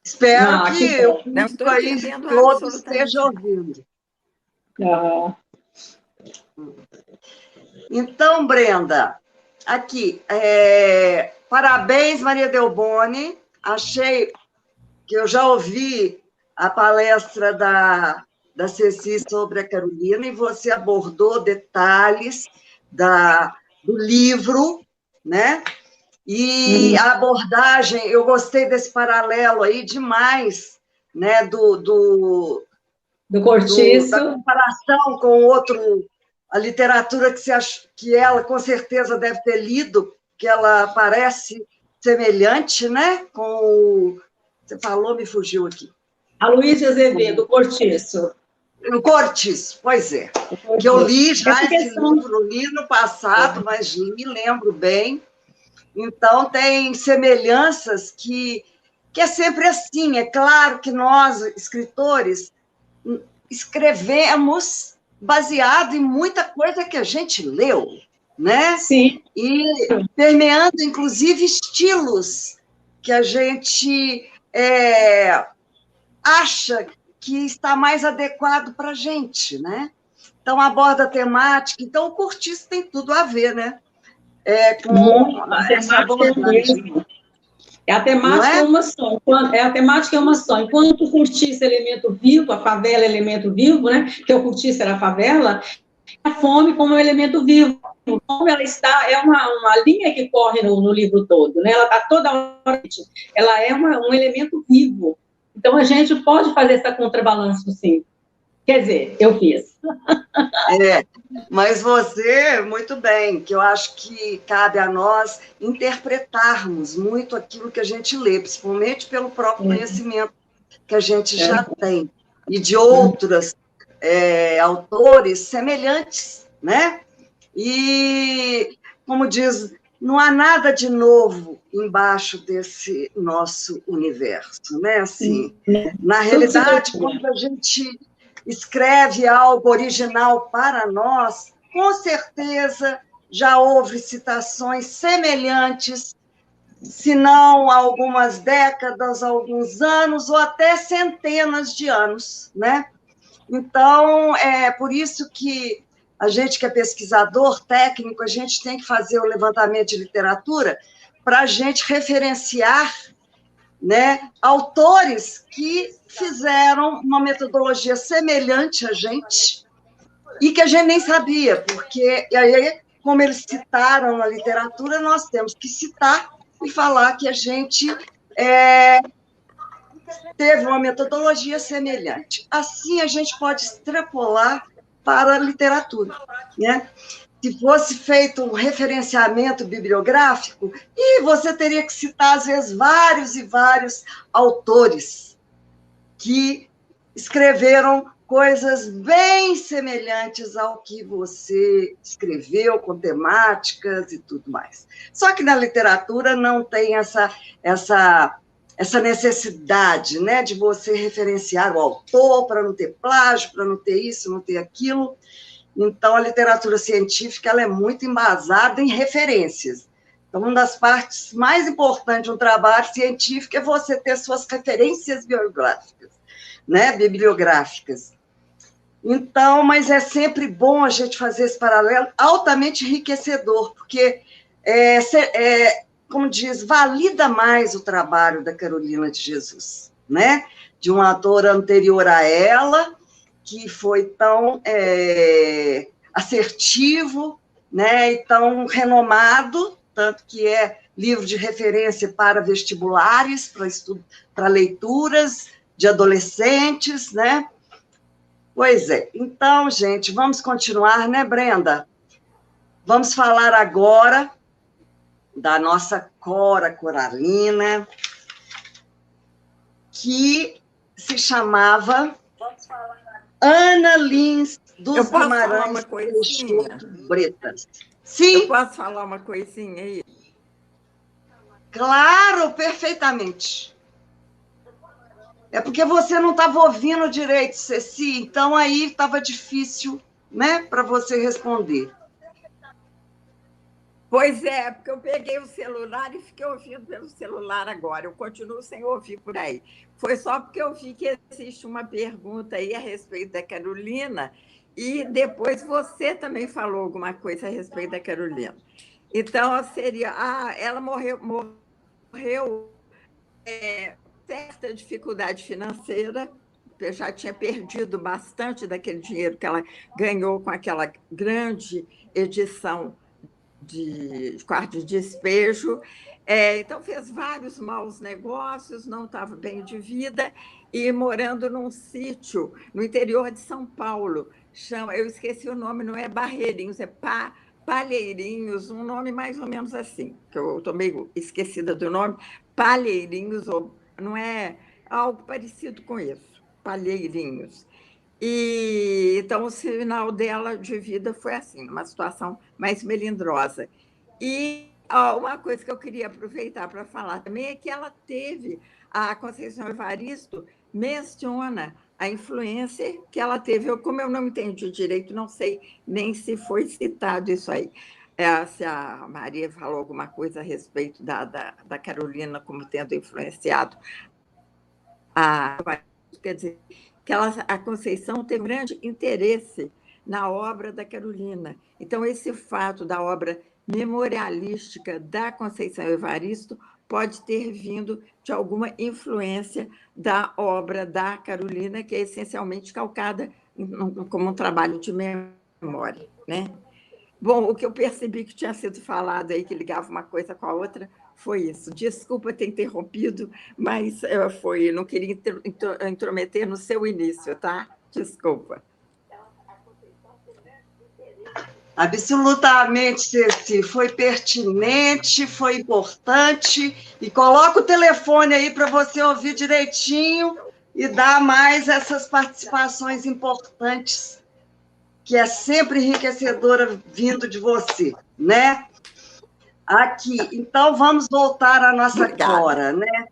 Espero que o público aí todo esteja ouvindo. Então, Brenda, aqui, parabéns, Maria Delboni. Achei que eu já ouvi a palestra da Ceci sobre a Carolina, e você abordou detalhes do livro, né? E a abordagem, eu gostei desse paralelo aí demais, né? Do Cortiço. Da comparação com a literatura que ela, com certeza, deve ter lido, que ela parece semelhante, né? Você falou, me fugiu aqui. A Luísa Azevedo, Cortiço. No Cortiço, pois é. Que eu li já esse livro, li no passado, mas me lembro bem. Então, tem semelhanças que que é sempre assim. É claro que nós, escritores, escrevemos baseado em muita coisa que a gente leu, né? Sim. E permeando, inclusive, estilos que a gente acha que está mais adequado para a gente, né? Então, aborda a temática. Então, o cortiço tem tudo a ver, né? Com essa abordagem. A temática é uma só. A temática é uma só. Enquanto o cortiço é elemento vivo, a favela é elemento vivo, né? Que o cortiço era a favela, a fome como um elemento vivo. Como ela está, é uma linha que corre no livro todo, né? Ela está toda hora, ela é um elemento vivo. Então, a gente pode fazer essa contrabalanço, sim. Quer dizer, eu fiz. Mas você, muito bem, que eu acho que cabe a nós interpretarmos muito aquilo que a gente lê, principalmente pelo próprio conhecimento que a gente já tem, e de outros autores semelhantes, né? E, como diz, não há nada de novo embaixo desse nosso universo, né? Assim, na realidade, quando a gente escreve algo original para nós, com certeza já houve citações semelhantes, se não há algumas décadas, alguns anos, ou até centenas de anos, né? Então, é por isso que a gente que é pesquisador técnico, a gente tem que fazer o levantamento de literatura para a gente referenciar, né, autores que fizeram uma metodologia semelhante a gente e que a gente nem sabia, porque, e aí, como eles citaram na literatura, nós temos que citar e falar que a gente teve uma metodologia semelhante. Assim, a gente pode extrapolar para a literatura, né? Se fosse feito um referenciamento bibliográfico, e você teria que citar, às vezes, vários e vários autores que escreveram coisas bem semelhantes ao que você escreveu, com temáticas e tudo mais. Só que na literatura não tem essa necessidade, né, de você referenciar o autor para não ter plágio, para não ter isso, não ter aquilo. Então, a literatura científica ela é muito embasada em referências. Então, uma das partes mais importantes de um trabalho científico é você ter suas referências bibliográficas, né, bibliográficas. Então, mas é sempre bom a gente fazer esse paralelo, altamente enriquecedor, porque, como diz, valida mais o trabalho da Carolina de Jesus, né, de um autor anterior a ela, que foi tão assertivo, né, e tão renomado, tanto que é livro de referência para vestibulares, para estudo, para leituras de adolescentes, né? Pois é. Então, gente, vamos continuar, né, Brenda? Vamos falar agora da nossa Cora Coralina, que se chamava Ana Lins dos Guimarães Peixoto Bretas. Sim. Eu posso falar uma coisinha aí? Claro, perfeitamente. É porque você não estava ouvindo direito, Ceci, então aí estava difícil, né, para você responder. Pois é, porque eu peguei o celular e fiquei ouvindo pelo celular agora. Eu continuo sem ouvir por aí. Foi só porque eu vi que existe uma pergunta aí a respeito da Carolina e depois você também falou alguma coisa a respeito da Carolina. Então, seria... ela morreu certa dificuldade financeira, eu já tinha perdido bastante daquele dinheiro que ela ganhou com aquela grande edição de quarto de despejo, então fez vários maus negócios, não estava bem de vida, e morando num sítio no interior de São Paulo, eu esqueci o nome, não é Barreirinhos, é Palheirinhos, um nome mais ou menos assim, que eu estou meio esquecida do nome, Palheirinhos, ou não é algo parecido com isso, Palheirinhos. E então o final dela de vida foi assim, uma situação mais melindrosa. E uma coisa que eu queria aproveitar para falar também é que ela teve a Conceição Evaristo menciona a influência que ela teve. Como eu não entendi direito, não sei nem se foi citado isso aí. Se a Maria falou alguma coisa a respeito da Carolina como tendo influenciado quer dizer, que a Conceição teve grande interesse na obra da Carolina. Então, esse fato da obra memorialística da Conceição Evaristo pode ter vindo de alguma influência da obra da Carolina, que é essencialmente calcada como um trabalho de memória, né? Bom, o que eu percebi que tinha sido falado aí, que ligava uma coisa com a outra, foi isso. Desculpa ter interrompido, mas não queria intrometer no seu início, tá? Desculpa. Absolutamente, Ceci. Foi pertinente, foi importante. E coloca o telefone aí para você ouvir direitinho e dar mais essas participações importantes, que é sempre enriquecedora vindo de você, né? Aqui, então vamos voltar à nossa Cora, né?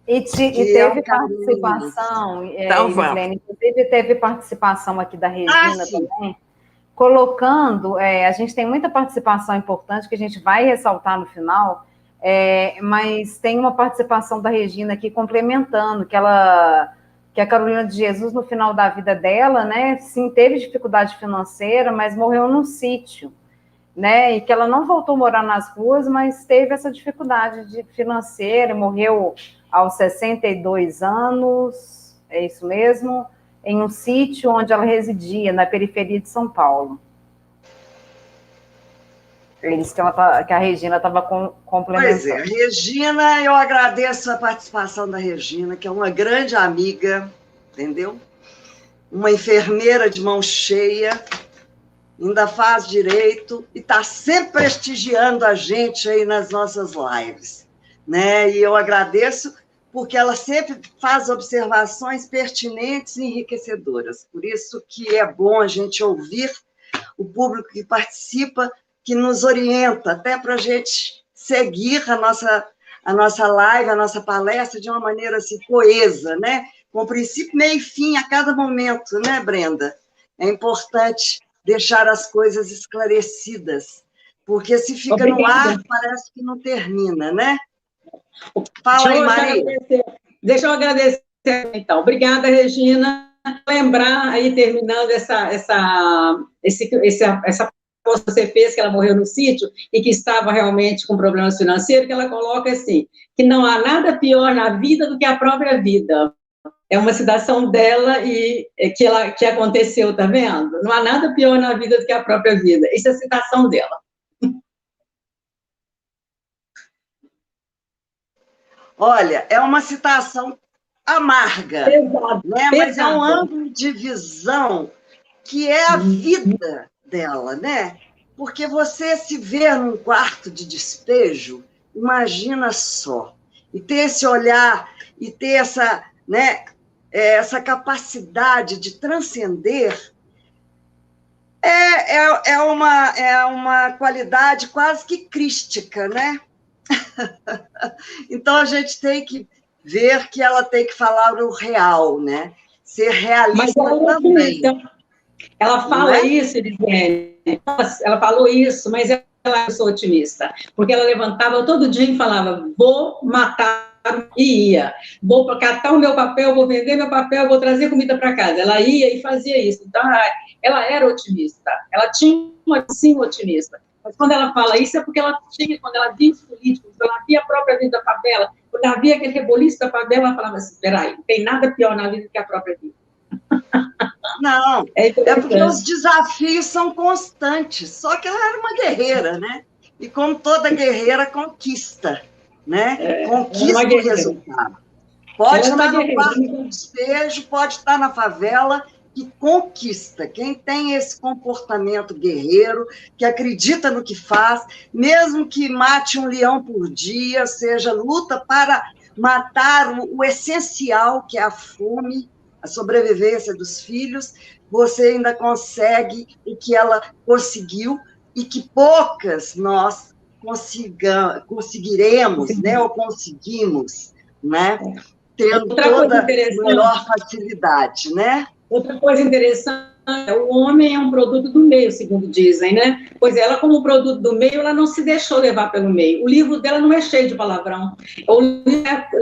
E teve participação, então, Islene, inclusive teve participação aqui da Regina também, colocando, a gente tem muita participação importante que a gente vai ressaltar no final, mas tem uma participação da Regina aqui complementando, que a Carolina de Jesus, no final da vida dela, né, sim, teve dificuldade financeira, mas morreu num sítio, né, e que ela não voltou a morar nas ruas, mas teve essa dificuldade financeira, morreu aos 62 anos, é isso mesmo, em um sítio onde ela residia, na periferia de São Paulo. Eles que a Regina estava complementando. Pois é, Regina, eu agradeço a participação da Regina, que é uma grande amiga, entendeu? Uma enfermeira de mão cheia, ainda faz direito e está sempre prestigiando a gente aí nas nossas lives, né? E eu agradeço porque ela sempre faz observações pertinentes e enriquecedoras. Por isso que é bom a gente ouvir o público que participa, que nos orienta até para a gente seguir a nossa live, a nossa palestra de uma maneira assim, coesa, né? Com princípio, meio e fim a cada momento, né, Brenda? É importante deixar as coisas esclarecidas, porque se fica no ar, parece que não termina, né? Fala aí, Maria. Deixa eu agradecer, então. Obrigada, Regina. Lembrar aí, terminando essa post que você fez, que ela morreu no sítio e que estava realmente com problemas financeiros, que ela coloca assim, que não há nada pior na vida do que a própria vida. É uma citação dela e que aconteceu, tá vendo? Não há nada pior na vida do que a própria vida. Isso é a citação dela. Olha, é uma citação amarga, né? Mas é um ângulo de visão que é a vida dela, né? Porque você se vê num quarto de despejo, imagina só, e ter esse olhar, e ter essa, né, essa capacidade de transcender, é uma qualidade quase que crística, né? Então, a gente tem que ver que ela tem que falar o real, né? Ser realista também. Ela fala isso, Elisene, ela falou isso, mas eu sou otimista, porque ela levantava todo dia e falava, vou matar, e ia, vou catar o meu papel, vou vender meu papel, vou trazer comida para casa. Ela ia e fazia isso. Então, ela era otimista, ela tinha, sim, otimista. Mas quando ela fala isso, é porque ela tinha, quando ela via os políticos, quando ela via a própria vida da favela, quando ela via aquele reboliço da favela, ela falava assim, peraí, não tem nada pior na vida que a própria vida. Não, é porque os desafios são constantes, só que ela era uma guerreira, né? E como toda guerreira, conquista, né? Conquista o resultado. Pode estar no quarto de despejo, pode estar na favela, que conquista. Quem tem esse comportamento guerreiro, que acredita no que faz, mesmo que mate um leão por dia, seja, luta para matar o essencial, que é a fome, a sobrevivência dos filhos, você ainda consegue o que ela conseguiu e que poucas nós conseguiremos, né, ou conseguimos, né? tendo toda a melhor facilidade, né? Outra coisa interessante, o homem é um produto do meio, segundo dizem, né? Pois ela, como produto do meio, ela não se deixou levar pelo meio. O livro dela não é cheio de palavrão.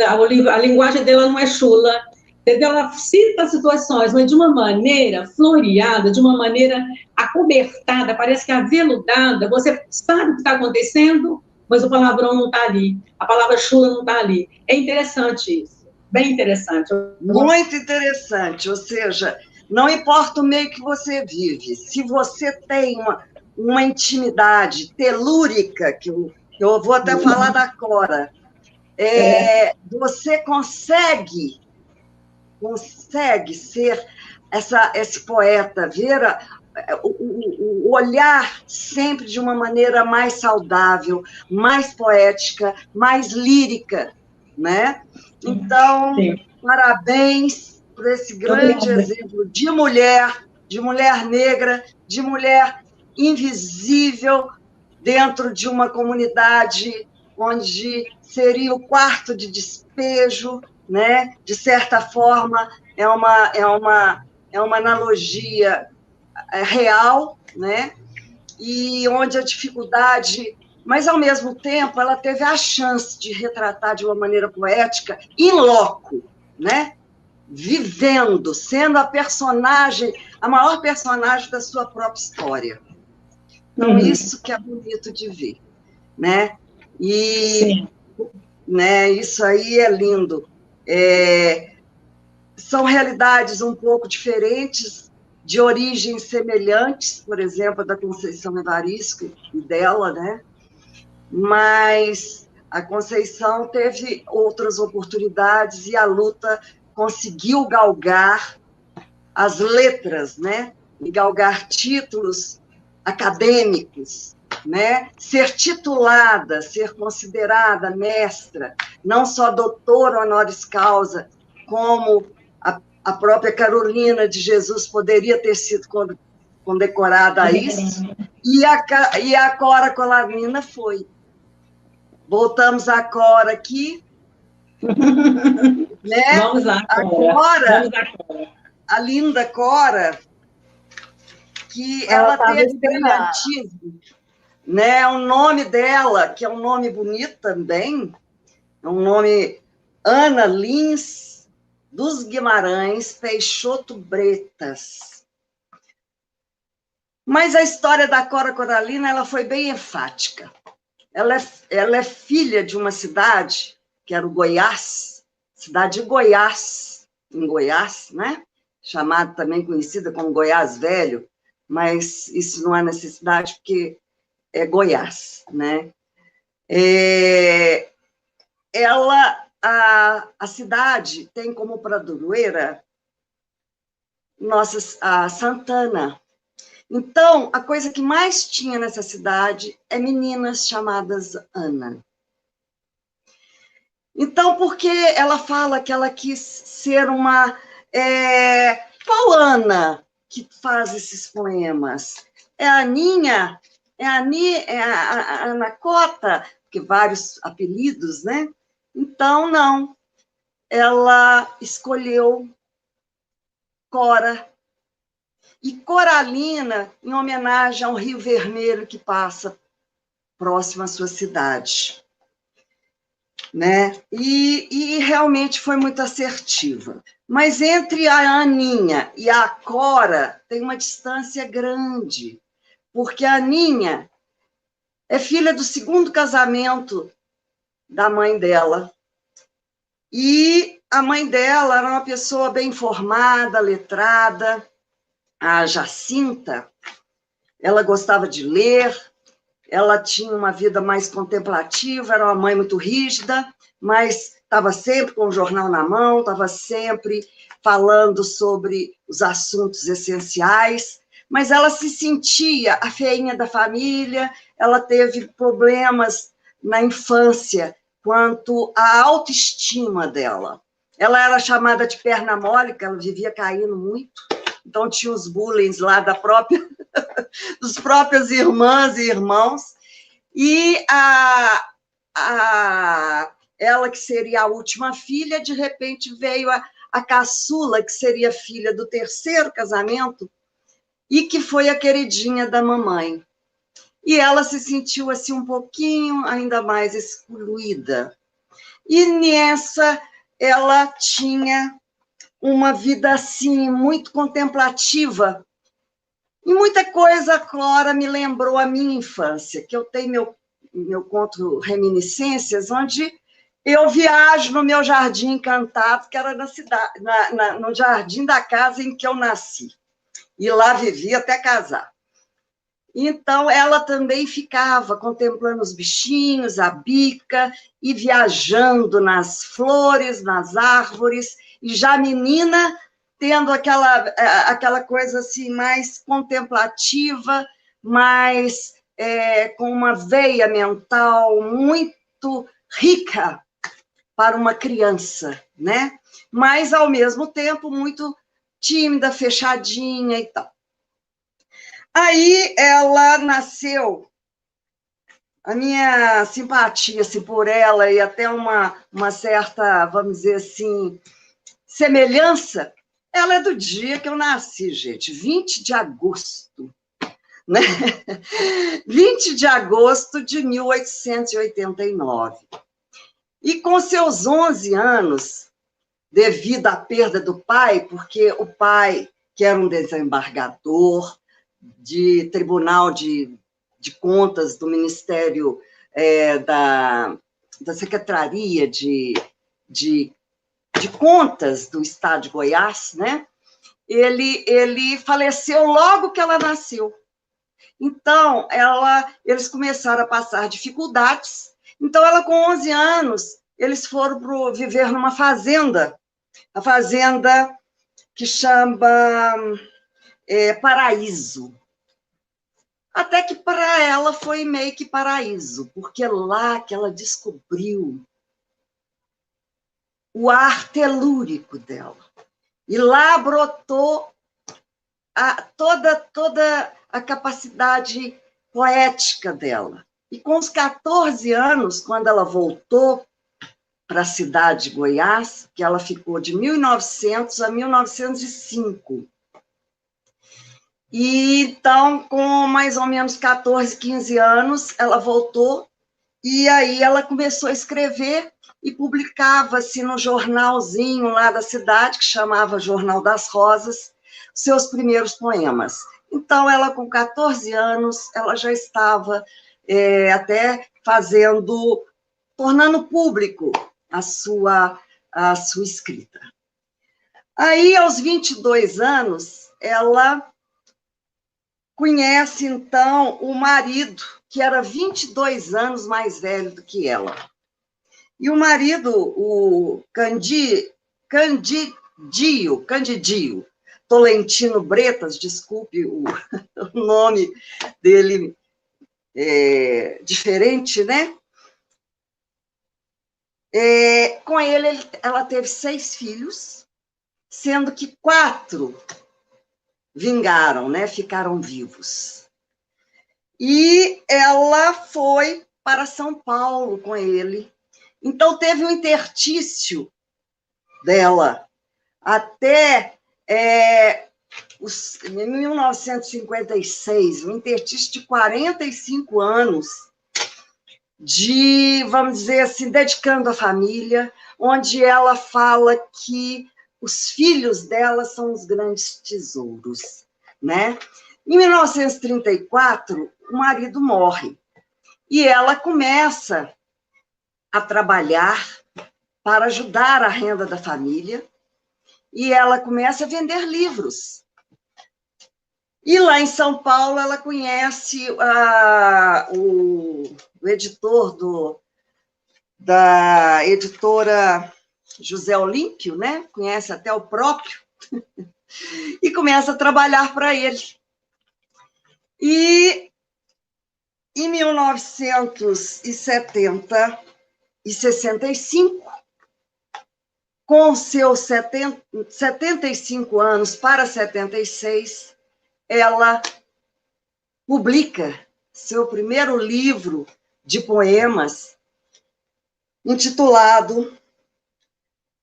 A linguagem dela não é chula. Entendeu? Ela cita situações, mas de uma maneira floreada, de uma maneira acobertada, parece que aveludada. Você sabe o que está acontecendo, mas o palavrão não está ali. A palavra chula não está ali. É interessante isso. Bem interessante. Muito interessante, ou seja, não importa o meio que você vive, se você tem uma intimidade telúrica, que eu vou até falar da Cora, você consegue ser esse poeta, ver o olhar sempre de uma maneira mais saudável, mais poética, mais lírica, né? Então, parabéns por esse grande exemplo de mulher negra, de mulher invisível dentro de uma comunidade onde seria o quarto de despejo, né? De certa forma, é uma analogia real, né? E onde a dificuldade, mas, ao mesmo tempo, ela teve a chance de retratar de uma maneira poética, in loco, né? Vivendo, sendo a maior personagem da sua própria história. Então, isso que é bonito de ver, né? E né, isso aí é lindo. São realidades um pouco diferentes, de origens semelhantes, por exemplo, da Conceição Evaristo e dela, né? Mas a Conceição teve outras oportunidades e a luta conseguiu galgar as letras, né? E galgar títulos acadêmicos, né? Ser titulada, ser considerada mestra, não só doutora honoris causa, como a própria Carolina de Jesus poderia ter sido condecorada a isso, e a Cora Colarmina foi. Voltamos à Cora aqui. Né? Vamos lá, Cora. A linda Cora, que ela teve brilhantismo, né? O nome dela, que é um nome bonito também, é um nome Ana Lins dos Guimarães Peixoto Bretas. Mas a história da Cora Coralina, ela foi bem enfática. Ela é filha de uma cidade, que era o Goiás, cidade de Goiás, em Goiás, né? Chamada também conhecida como Goiás Velho, mas isso não há necessidade, porque é Goiás, né? A cidade tem como padroeira a Santana. Então, a coisa que mais tinha nessa cidade é meninas chamadas Ana. Então, por que ela fala que ela quis ser uma... qual Ana que faz esses poemas? É a Aninha? É a Anacota? Porque vários apelidos, né? Então, não. Ela escolheu Cora. E Coralina, em homenagem ao Rio Vermelho que passa próximo à sua cidade. Né? E realmente foi muito assertiva. Mas entre a Aninha e a Cora tem uma distância grande, porque a Aninha é filha do segundo casamento da mãe dela. E a mãe dela era uma pessoa bem formada, letrada. A Jacinta, ela gostava de ler, ela tinha uma vida mais contemplativa, era uma mãe muito rígida, mas estava sempre com o jornal na mão, estava sempre falando sobre os assuntos essenciais, mas ela se sentia a feinha da família, ela teve problemas na infância quanto à autoestima dela. Ela era chamada de perna mole, porque ela vivia caindo muito, então tinha os bullying lá dos próprios irmãs e irmãos, e a ela que seria a última filha, de repente veio a caçula, que seria filha do terceiro casamento, e que foi a queridinha da mamãe. E ela se sentiu assim um pouquinho ainda mais excluída. E nessa ela tinha uma vida assim muito contemplativa. E muita coisa, a Clora me lembrou a minha infância, que eu tenho meu conto Reminiscências, onde eu viajo no meu jardim encantado, que era na cidade, no jardim da casa em que eu nasci. E lá vivi até casar. Então, ela também ficava contemplando os bichinhos, a bica, e viajando nas flores, nas árvores, e já menina, tendo aquela coisa assim mais contemplativa, mais com uma veia mental muito rica para uma criança, né? Mas, ao mesmo tempo, muito tímida, fechadinha e tal. Aí ela nasceu, a minha simpatia assim, por ela e até uma certa, vamos dizer assim, semelhança, ela é do dia que eu nasci, gente, 20 de agosto, né? 20 de agosto de 1889. E com seus 11 anos, devido à perda do pai, porque o pai, que era um desembargador, de Tribunal de Contas do Ministério da Secretaria de Contas do Estado de Goiás, né? Ele faleceu logo que ela nasceu. Então, eles começaram a passar dificuldades. Então, ela com 11 anos, eles foram viver numa fazenda, a fazenda que chama Paraíso. Até que para ela foi meio que paraíso, porque lá que ela descobriu o ar telúrico dela. E lá brotou toda a capacidade poética dela. E com os 14 anos, quando ela voltou para a cidade de Goiás, que ela ficou de 1900 a 1905, e então, com mais ou menos 14, 15 anos, ela voltou, e aí ela começou a escrever e publicava-se no jornalzinho lá da cidade, que chamava Jornal das Rosas, seus primeiros poemas. Então, ela com 14 anos, ela já estava até tornando público a sua escrita. Aí, aos 22 anos, ela conhece, então, o marido, que era 22 anos mais velho do que ela. E o marido, o Candidio Tolentino Bretas, desculpe o nome dele diferente, né? Com ele, ela teve 6 filhos, sendo que 4 vingaram, né? Ficaram vivos. E ela foi para São Paulo com ele. Então, teve um interstício dela até 1956, um interstício de 45 anos de, vamos dizer assim, dedicando à família, onde ela fala que os filhos dela são os grandes tesouros, né? Em 1934, o marido morre e ela começa a trabalhar para ajudar a renda da família e ela começa a vender livros. E lá em São Paulo, ela conhece o editor da editora José Olímpio, né? Conhece até o próprio, e começa a trabalhar para ele. E em 1965, com seus 75 anos para 76, ela publica seu primeiro livro de poemas intitulado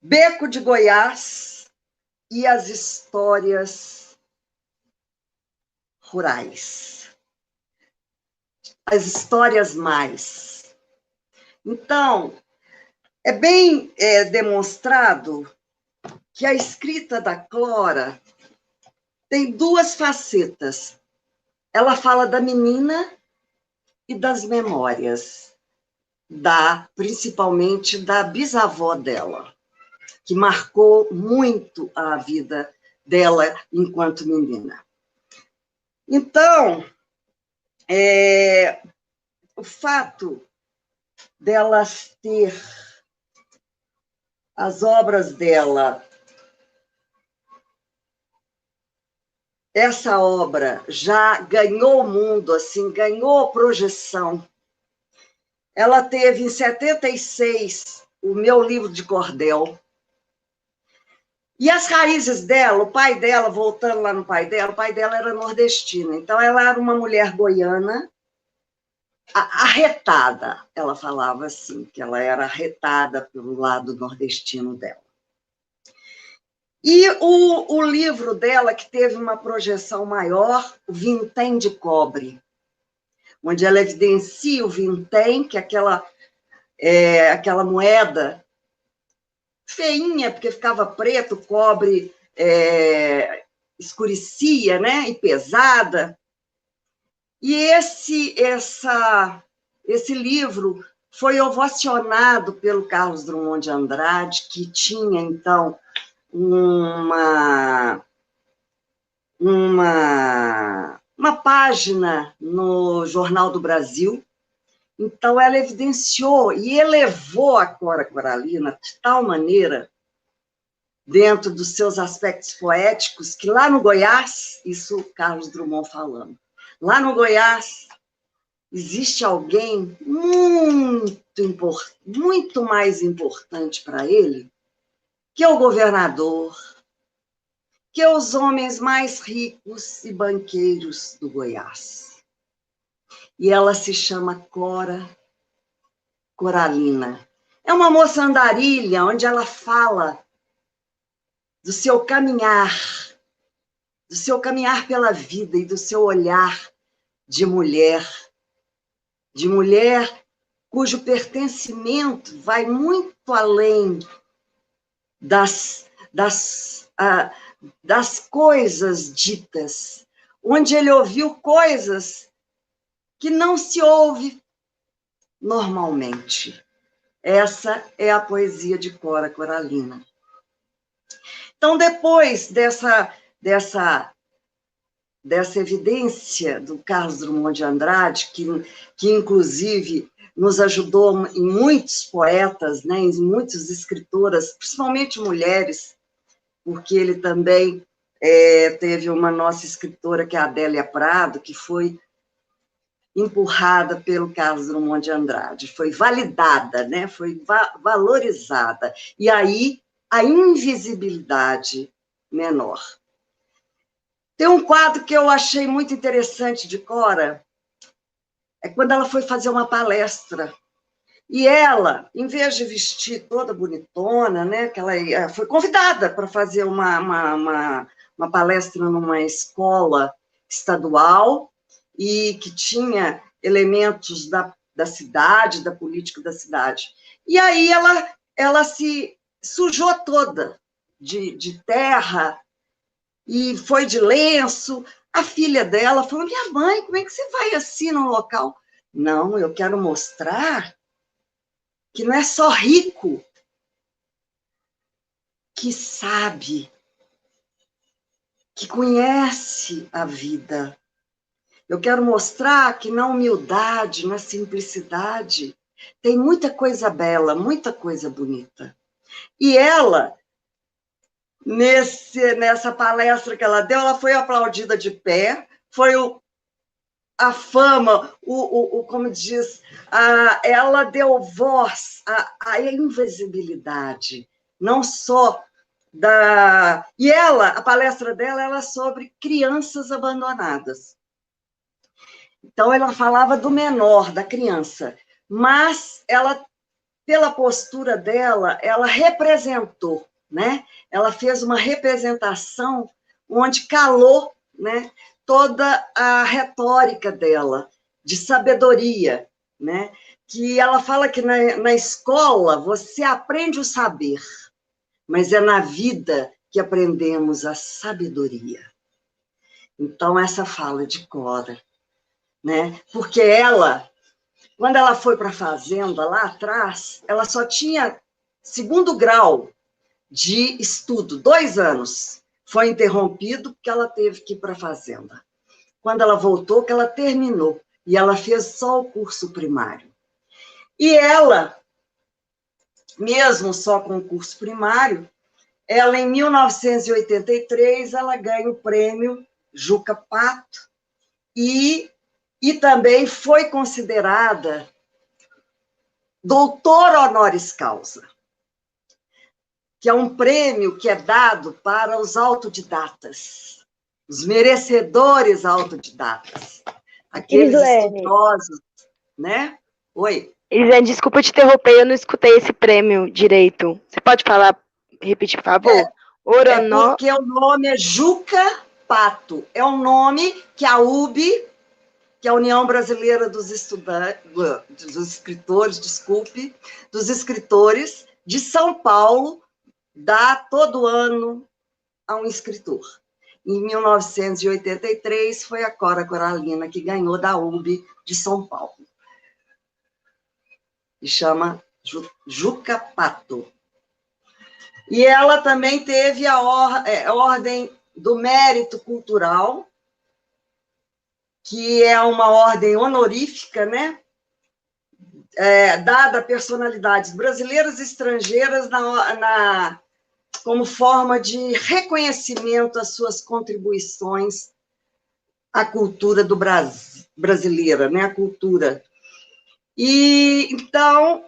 Beco de Goiás e as Histórias Rurais. As histórias mais. Então, é bem demonstrado que a escrita da Clora tem duas facetas. Ela fala da menina e das memórias, principalmente da bisavó dela, que marcou muito a vida dela enquanto menina. Então, o fato delas ter as obras dela, essa obra já ganhou o mundo, assim, ganhou projeção. Ela teve, em 76, o Meu Livro de Cordel. E as raízes dela, o pai dela, voltando lá no pai dela, o pai dela era nordestino. Então, ela era uma mulher goiana, arretada. Ela falava assim, que ela era arretada pelo lado nordestino dela. E o livro dela, que teve uma projeção maior, o Vintém de Cobre, onde ela evidencia o vintém, que é aquela moeda feinha, porque ficava preto, o cobre escurecia, né, e pesada. E esse livro foi ovacionado pelo Carlos Drummond de Andrade, que tinha, então, uma página no Jornal do Brasil. Então, ela evidenciou e elevou a Cora Coralina de tal maneira, dentro dos seus aspectos poéticos, que lá no Goiás, isso Carlos Drummond falando, lá no Goiás existe alguém muito mais importante para ele que o governador, que os homens mais ricos e banqueiros do Goiás. E ela se chama Cora Coralina. É uma moça andarilha, onde ela fala do seu caminhar pela vida e do seu olhar de mulher cujo pertencimento vai muito além das coisas ditas, onde ele ouviu coisas que não se ouve normalmente. Essa é a poesia de Cora Coralina. Então, depois dessa evidência do Carlos Drummond de Andrade, que inclusive nos ajudou em muitos poetas, né, em muitas escritoras, principalmente mulheres, porque ele também teve uma nossa escritora, que é a Adélia Prado, que foi empurrada pelo Carlos Drummond de Andrade, foi validada, né, foi valorizada. E aí, a invisibilidade menor. Tem um quadro que eu achei muito interessante de Cora, é quando ela foi fazer uma palestra. E ela, em vez de vestir toda bonitona, né, que ela foi convidada para fazer uma palestra numa escola estadual e que tinha elementos da cidade, da política da cidade. E aí ela se sujou toda de terra e foi de lenço. A filha dela falou: minha mãe, como é que você vai assim num local? Não, eu quero mostrar que não é só rico que sabe, que conhece a vida. Eu quero mostrar que na humildade, na simplicidade, tem muita coisa bela, muita coisa bonita. E ela, nessa palestra que ela deu, ela foi aplaudida de pé, foi a fama, como diz, ela deu voz à invisibilidade, não só da... E a palestra dela era sobre crianças abandonadas. Então, ela falava do menor, da criança, mas ela pela postura dela, ela representou, né? Ela fez uma representação onde calou, né, toda a retórica dela, de sabedoria, né? Que ela fala que na escola você aprende o saber, mas é na vida que aprendemos a sabedoria. Então, essa fala de Cora, né? Porque ela, quando ela foi para a fazenda, lá atrás, ela só tinha 2º grau de estudo, 2 anos. Foi interrompido porque ela teve que ir para a fazenda. Quando ela voltou, que ela terminou, e ela fez só o curso primário. E ela, mesmo só com o curso primário, ela, em 1983, ela ganha o prêmio Juca Pato e também foi considerada doutora honoris causa, que é um prêmio que é dado para os autodidatas, os merecedores autodidatas, aqueles Islene, estudiosos, né? Oi. Islene, desculpa te interromper, eu não escutei esse prêmio direito. Você pode falar, repetir, por favor? É Oronó... porque o nome é Juca Pato. É um nome que a UB, que é a União Brasileira dos Escritores, desculpe, dos escritores de São Paulo, dá todo ano a um escritor. Em 1983, foi a Cora Coralina que ganhou da UB de São Paulo. E chama Juca Pato. E ela também teve a Ordem do Mérito Cultural, que é uma ordem honorífica, né? Dada a personalidades brasileiras e estrangeiras como forma de reconhecimento às suas contribuições à cultura do brasileira, né? A cultura. E, então,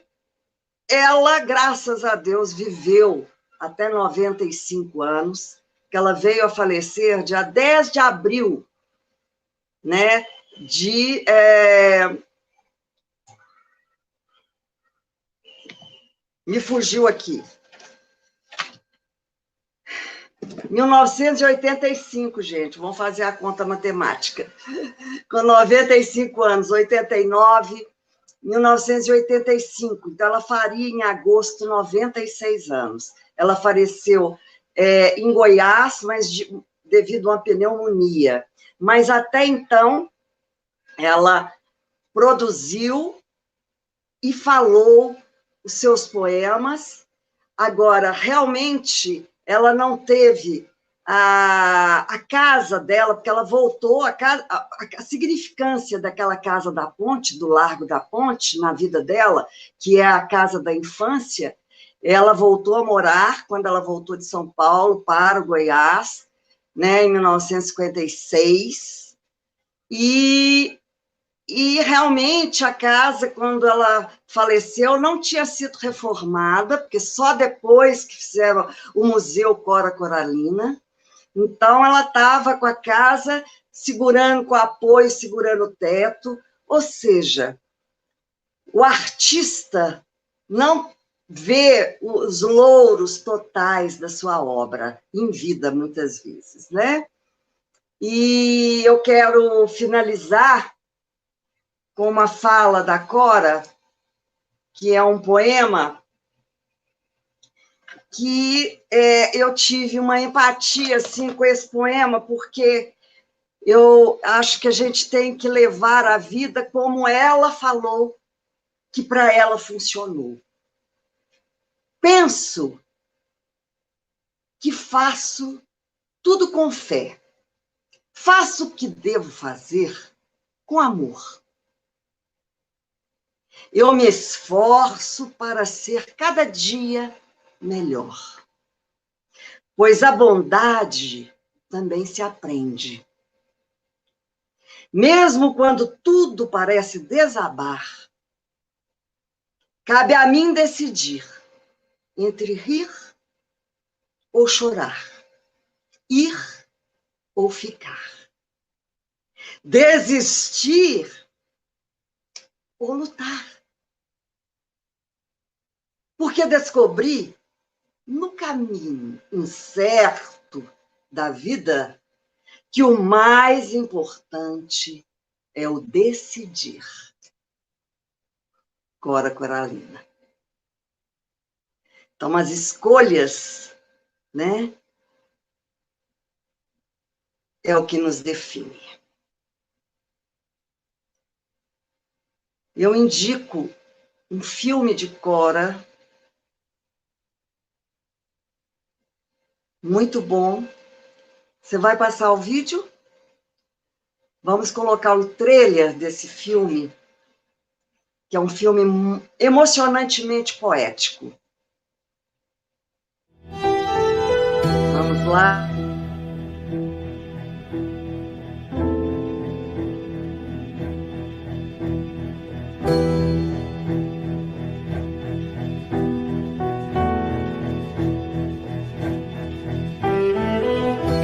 ela, graças a Deus, viveu até 95 anos, que ela veio a falecer dia 10 de abril, né, me fugiu aqui. 1985, gente, vamos fazer a conta matemática. Com 95 anos, 89, 1985. Então, ela faria em agosto 96 anos. Ela faleceu em Goiás, mas devido a uma pneumonia. Mas até então, ela produziu e falou os seus poemas. Agora, realmente, ela não teve a casa dela, porque ela voltou, a significância daquela casa da Ponte, do Largo da Ponte, na vida dela, que é a casa da infância, ela voltou a morar, quando ela voltou de São Paulo para o Goiás, né, em 1956, e realmente a casa, quando ela faleceu, não tinha sido reformada, porque só depois que fizeram o Museu Cora Coralina. Então, ela estava com a casa segurando, com apoio, segurando o teto, ou seja, o artista não vê os louros totais da sua obra, em vida, muitas vezes, né? E eu quero finalizar com uma fala da Cora, que é um poema que eu tive uma empatia assim, com esse poema, porque eu acho que a gente tem que levar a vida como ela falou, que para ela funcionou. Penso que faço tudo com fé. Faço o que devo fazer com amor. Eu me esforço para ser cada dia melhor, pois a bondade também se aprende. Mesmo quando tudo parece desabar, cabe a mim decidir entre rir ou chorar, ir ou ficar, desistir ou lutar. Porque descobri, no caminho incerto da vida, que o mais importante é o decidir. Cora Coralina. Então, as escolhas, né, é o que nos define. Eu indico um filme de Cora, muito bom. Você vai passar o vídeo? Vamos colocar o trailer desse filme, que é um filme emocionantemente poético. Vamos lá.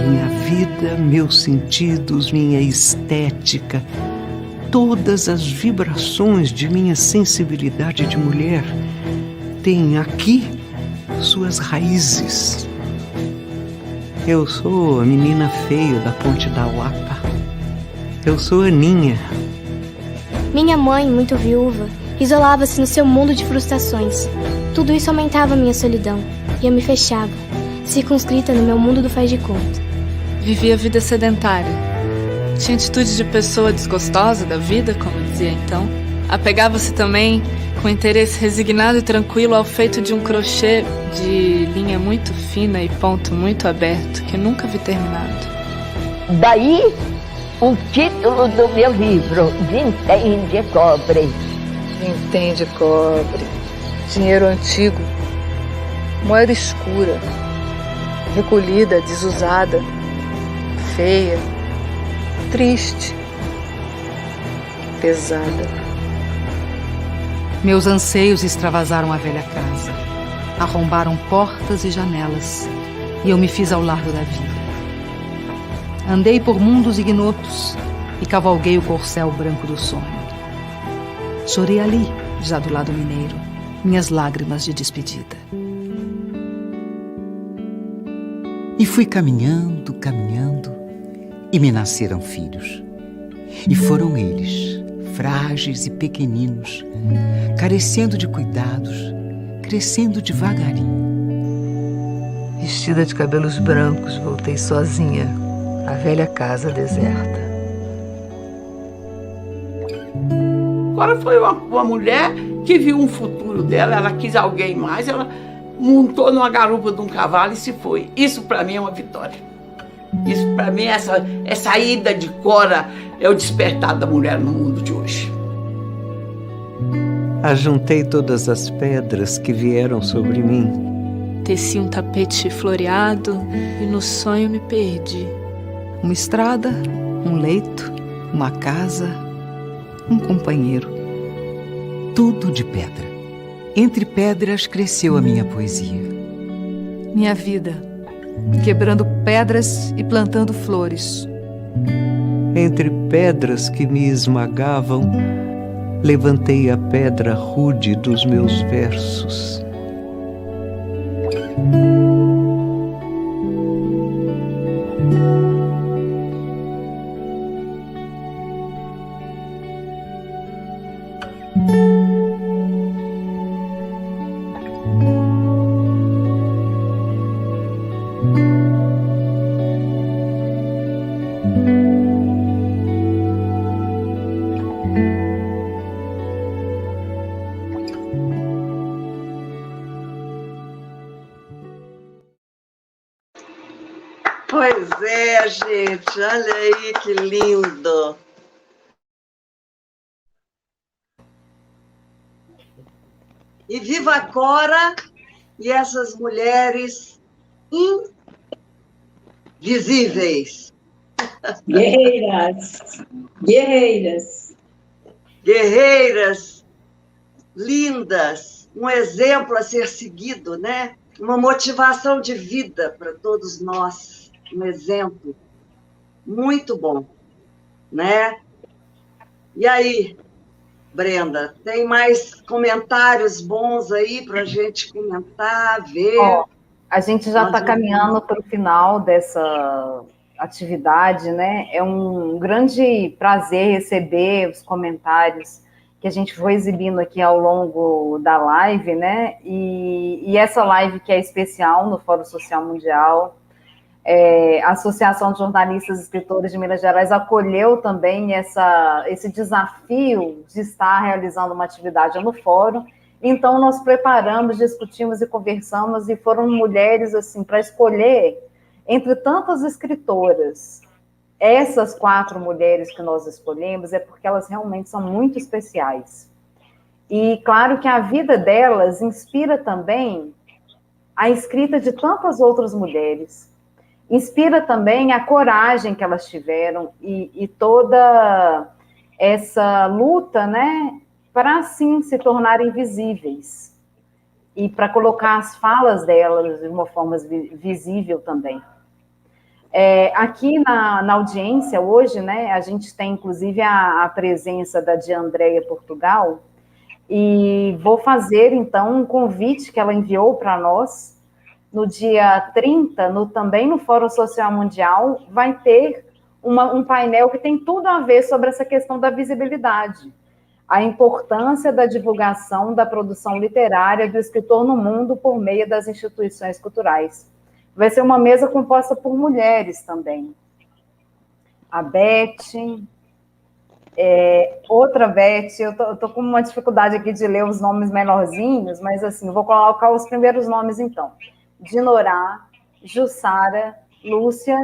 Minha vida, meus sentidos, minha estética, todas as vibrações de minha sensibilidade de mulher têm aqui suas raízes. Eu sou a menina feia da Ponte da Lapa. Eu sou Aninha. Minha mãe, muito viúva, isolava-se no seu mundo de frustrações. Tudo isso aumentava minha solidão e eu me fechava, circunscrita no meu mundo do faz de conta. Vivia vida sedentária. Tinha atitude de pessoa desgostosa da vida, como dizia então. Apegava-se também com interesse resignado e tranquilo ao feito de um crochê de linha muito fina e ponto muito aberto, que nunca vi terminado. Daí o título do meu livro, Vintém de Cobre. Vintém de cobre, dinheiro antigo, moeda escura, recolhida, desusada, feia, triste, pesada. Meus anseios extravasaram a velha casa, arrombaram portas e janelas, e eu me fiz ao largo da vida. Andei por mundos ignotos e cavalguei o corcel branco do sonho. Chorei ali, já do lado mineiro, minhas lágrimas de despedida. E fui caminhando, caminhando, e me nasceram filhos. E foram eles, frágeis e pequeninos, carecendo de cuidados, crescendo devagarinho. Vestida de cabelos brancos, voltei sozinha à velha casa deserta. Agora foi uma mulher que viu um futuro dela, ela quis alguém mais, ela montou numa garupa de um cavalo e se foi. Isso para mim é uma vitória. Isso para mim, essa ida de Cora é o despertar da mulher no mundo de hoje. Ajuntei todas as pedras que vieram sobre mim. Teci um tapete floreado e no sonho me perdi. Uma estrada, um leito, uma casa, um companheiro. Tudo de pedra. Entre pedras cresceu a minha poesia. Minha vida, quebrando pedras e plantando flores. Entre pedras que me esmagavam, levantei a pedra rude dos meus versos. Pois é, gente, olha aí que lindo. E viva a Cora e essas mulheres invisíveis. Guerreiras, guerreiras. Guerreiras, lindas, um exemplo a ser seguido, né? Uma motivação de vida para todos nós, um exemplo muito bom, né? E aí, Brenda? Tem mais comentários bons aí para a gente comentar, ver? Ó, a gente já está caminhando para o final dessa atividade, né? É um grande prazer receber os comentários que a gente foi exibindo aqui ao longo da live, né? E essa live que é especial no Fórum Social Mundial, a Associação de Jornalistas e Escritores de Minas Gerais acolheu também esse desafio de estar realizando uma atividade no fórum. Então, nós preparamos, discutimos e conversamos, e foram mulheres, assim, para escolher entre tantas escritoras. Essas 4 mulheres que nós escolhemos é porque elas realmente são muito especiais. E, claro, que a vida delas inspira também a escrita de tantas outras mulheres. Inspira também a coragem que elas tiveram e toda essa luta, né, para, assim, se tornarem visíveis e para colocar as falas delas de uma forma visível também. Aqui na audiência hoje, né, a gente tem, inclusive, a presença da Diandreia Portugal, e vou fazer, então, um convite que ela enviou para nós. No dia 30, também no Fórum Social Mundial, vai ter um painel que tem tudo a ver sobre essa questão da visibilidade, a importância da divulgação da produção literária do escritor no mundo por meio das instituições culturais. Vai ser uma mesa composta por mulheres também. A Beth, outra Beth, eu tô com uma dificuldade aqui de ler os nomes menorzinhos, mas assim, vou colocar os primeiros nomes então. Dinorá, Jussara, Lúcia,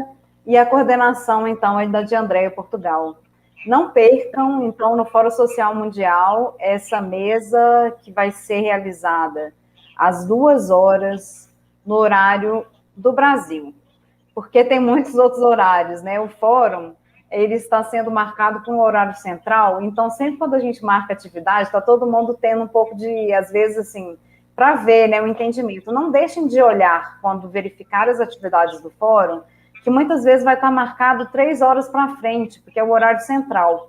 e a coordenação, então, é da Diandreia Portugal. Não percam, então, no Fórum Social Mundial, essa mesa que vai ser realizada às 2h, no horário do Brasil, porque tem muitos outros horários, né? O fórum, ele está sendo marcado com um horário central, então, sempre quando a gente marca atividade, está todo mundo tendo um pouco de, às vezes, assim, para ver, né, o entendimento. Não deixem de olhar, quando verificar as atividades do fórum, que muitas vezes vai estar marcado 3 horas para frente, porque é o horário central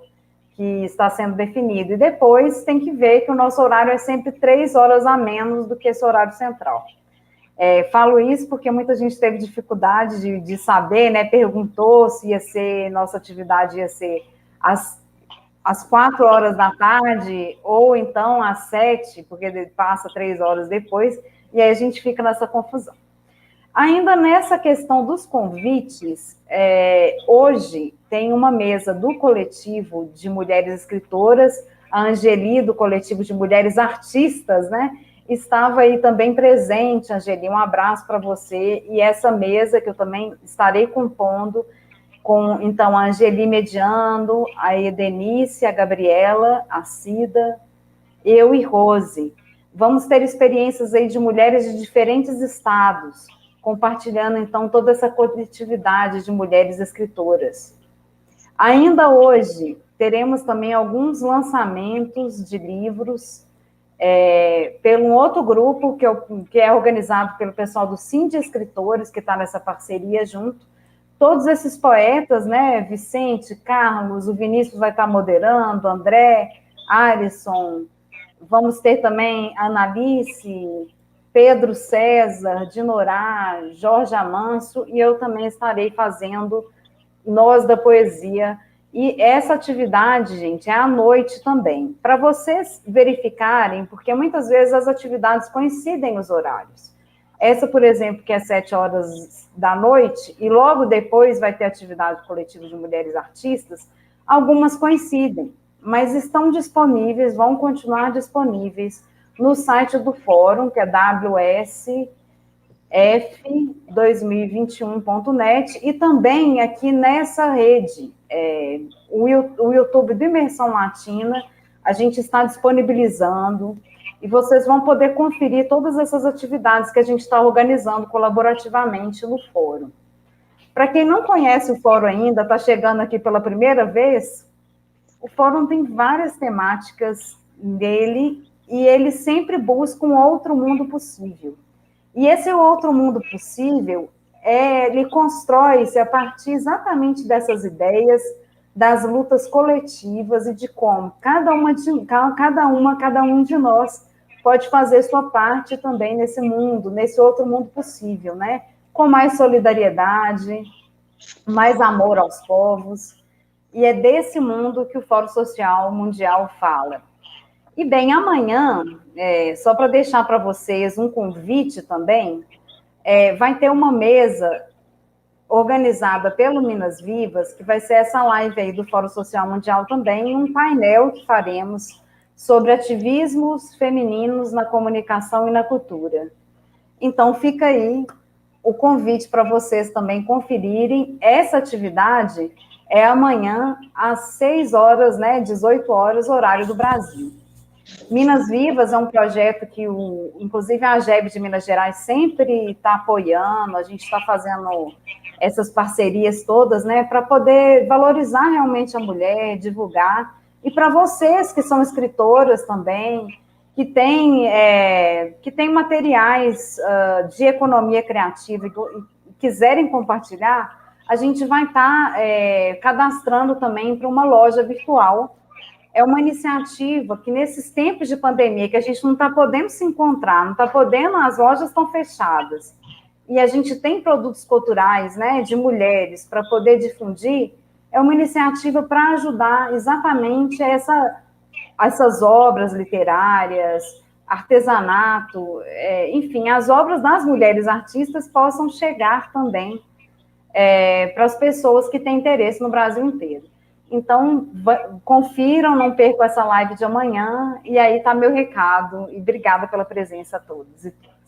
que está sendo definido. E depois tem que ver que o nosso horário é sempre 3 horas a menos do que esse horário central. Falo isso porque muita gente teve dificuldade de saber, né, perguntou se nossa atividade ia ser às 4 horas da tarde, ou então às 7, porque passa 3 horas depois, e aí a gente fica nessa confusão. Ainda nessa questão dos convites, hoje tem uma mesa do coletivo de mulheres escritoras, a Angeli, do coletivo de mulheres artistas, né, estava aí também presente. Angeli, um abraço para você, e essa mesa que eu também estarei compondo, com, então, a Angeli mediando, a Edenice, a Gabriela, a Cida, eu e Rose. Vamos ter experiências aí de mulheres de diferentes estados, compartilhando, então, toda essa coletividade de mulheres escritoras. Ainda hoje, teremos também alguns lançamentos de livros, pelo um outro grupo, que é organizado pelo pessoal do Sim de Escritores, que está nessa parceria junto. Todos esses poetas, né, Vicente, Carlos, o Vinícius vai estar moderando, André, Alisson, vamos ter também Analice, Pedro César, Dinorá, Jorge Amanso, e eu também estarei fazendo Nós da Poesia. E essa atividade, gente, é à noite também, para vocês verificarem, porque muitas vezes as atividades coincidem os horários. Essa, por exemplo, que é 7 horas da noite, e logo depois vai ter atividade coletiva de mulheres artistas, algumas coincidem, mas estão disponíveis, vão continuar disponíveis no site do fórum, que é wsf2021.net, e também aqui nessa rede, o YouTube do Imersão Latina, a gente está disponibilizando, e vocês vão poder conferir todas essas atividades que a gente está organizando colaborativamente no fórum. Para quem não conhece o fórum ainda, está chegando aqui pela primeira vez, o fórum tem várias temáticas nele, e ele sempre busca um outro mundo possível. E esse outro mundo possível, ele constrói-se a partir exatamente dessas ideias das lutas coletivas e de como cada um de nós pode fazer sua parte também nesse mundo, nesse outro mundo possível, né? Com mais solidariedade, mais amor aos povos. E é desse mundo que o Fórum Social Mundial fala. E bem, amanhã, só para deixar para vocês um convite também, vai ter uma mesa organizada pelo Minas Vivas, que vai ser essa live aí do Fórum Social Mundial também, um painel que faremos sobre ativismos femininos na comunicação e na cultura. Então, fica aí o convite para vocês também conferirem. Essa atividade é amanhã, às 6 horas, né, 18 horas, horário do Brasil. Minas Vivas é um projeto que, inclusive, a AGEB de Minas Gerais sempre está apoiando, a gente está fazendo essas parcerias todas, né, para poder valorizar realmente a mulher, divulgar, e para vocês que são escritoras também, que têm materiais de economia criativa e quiserem compartilhar, a gente vai estar cadastrando também para uma loja virtual. É uma iniciativa que, nesses tempos de pandemia, que a gente não está podendo se encontrar, não está podendo, as lojas estão fechadas, e a gente tem produtos culturais, né, de mulheres, para poder difundir, é uma iniciativa para ajudar exatamente essas obras literárias, artesanato, enfim, as obras das mulheres artistas possam chegar também para as pessoas que têm interesse no Brasil inteiro. Então, confiram, não percam essa live de amanhã, e aí está meu recado, e obrigada pela presença a todos e todas.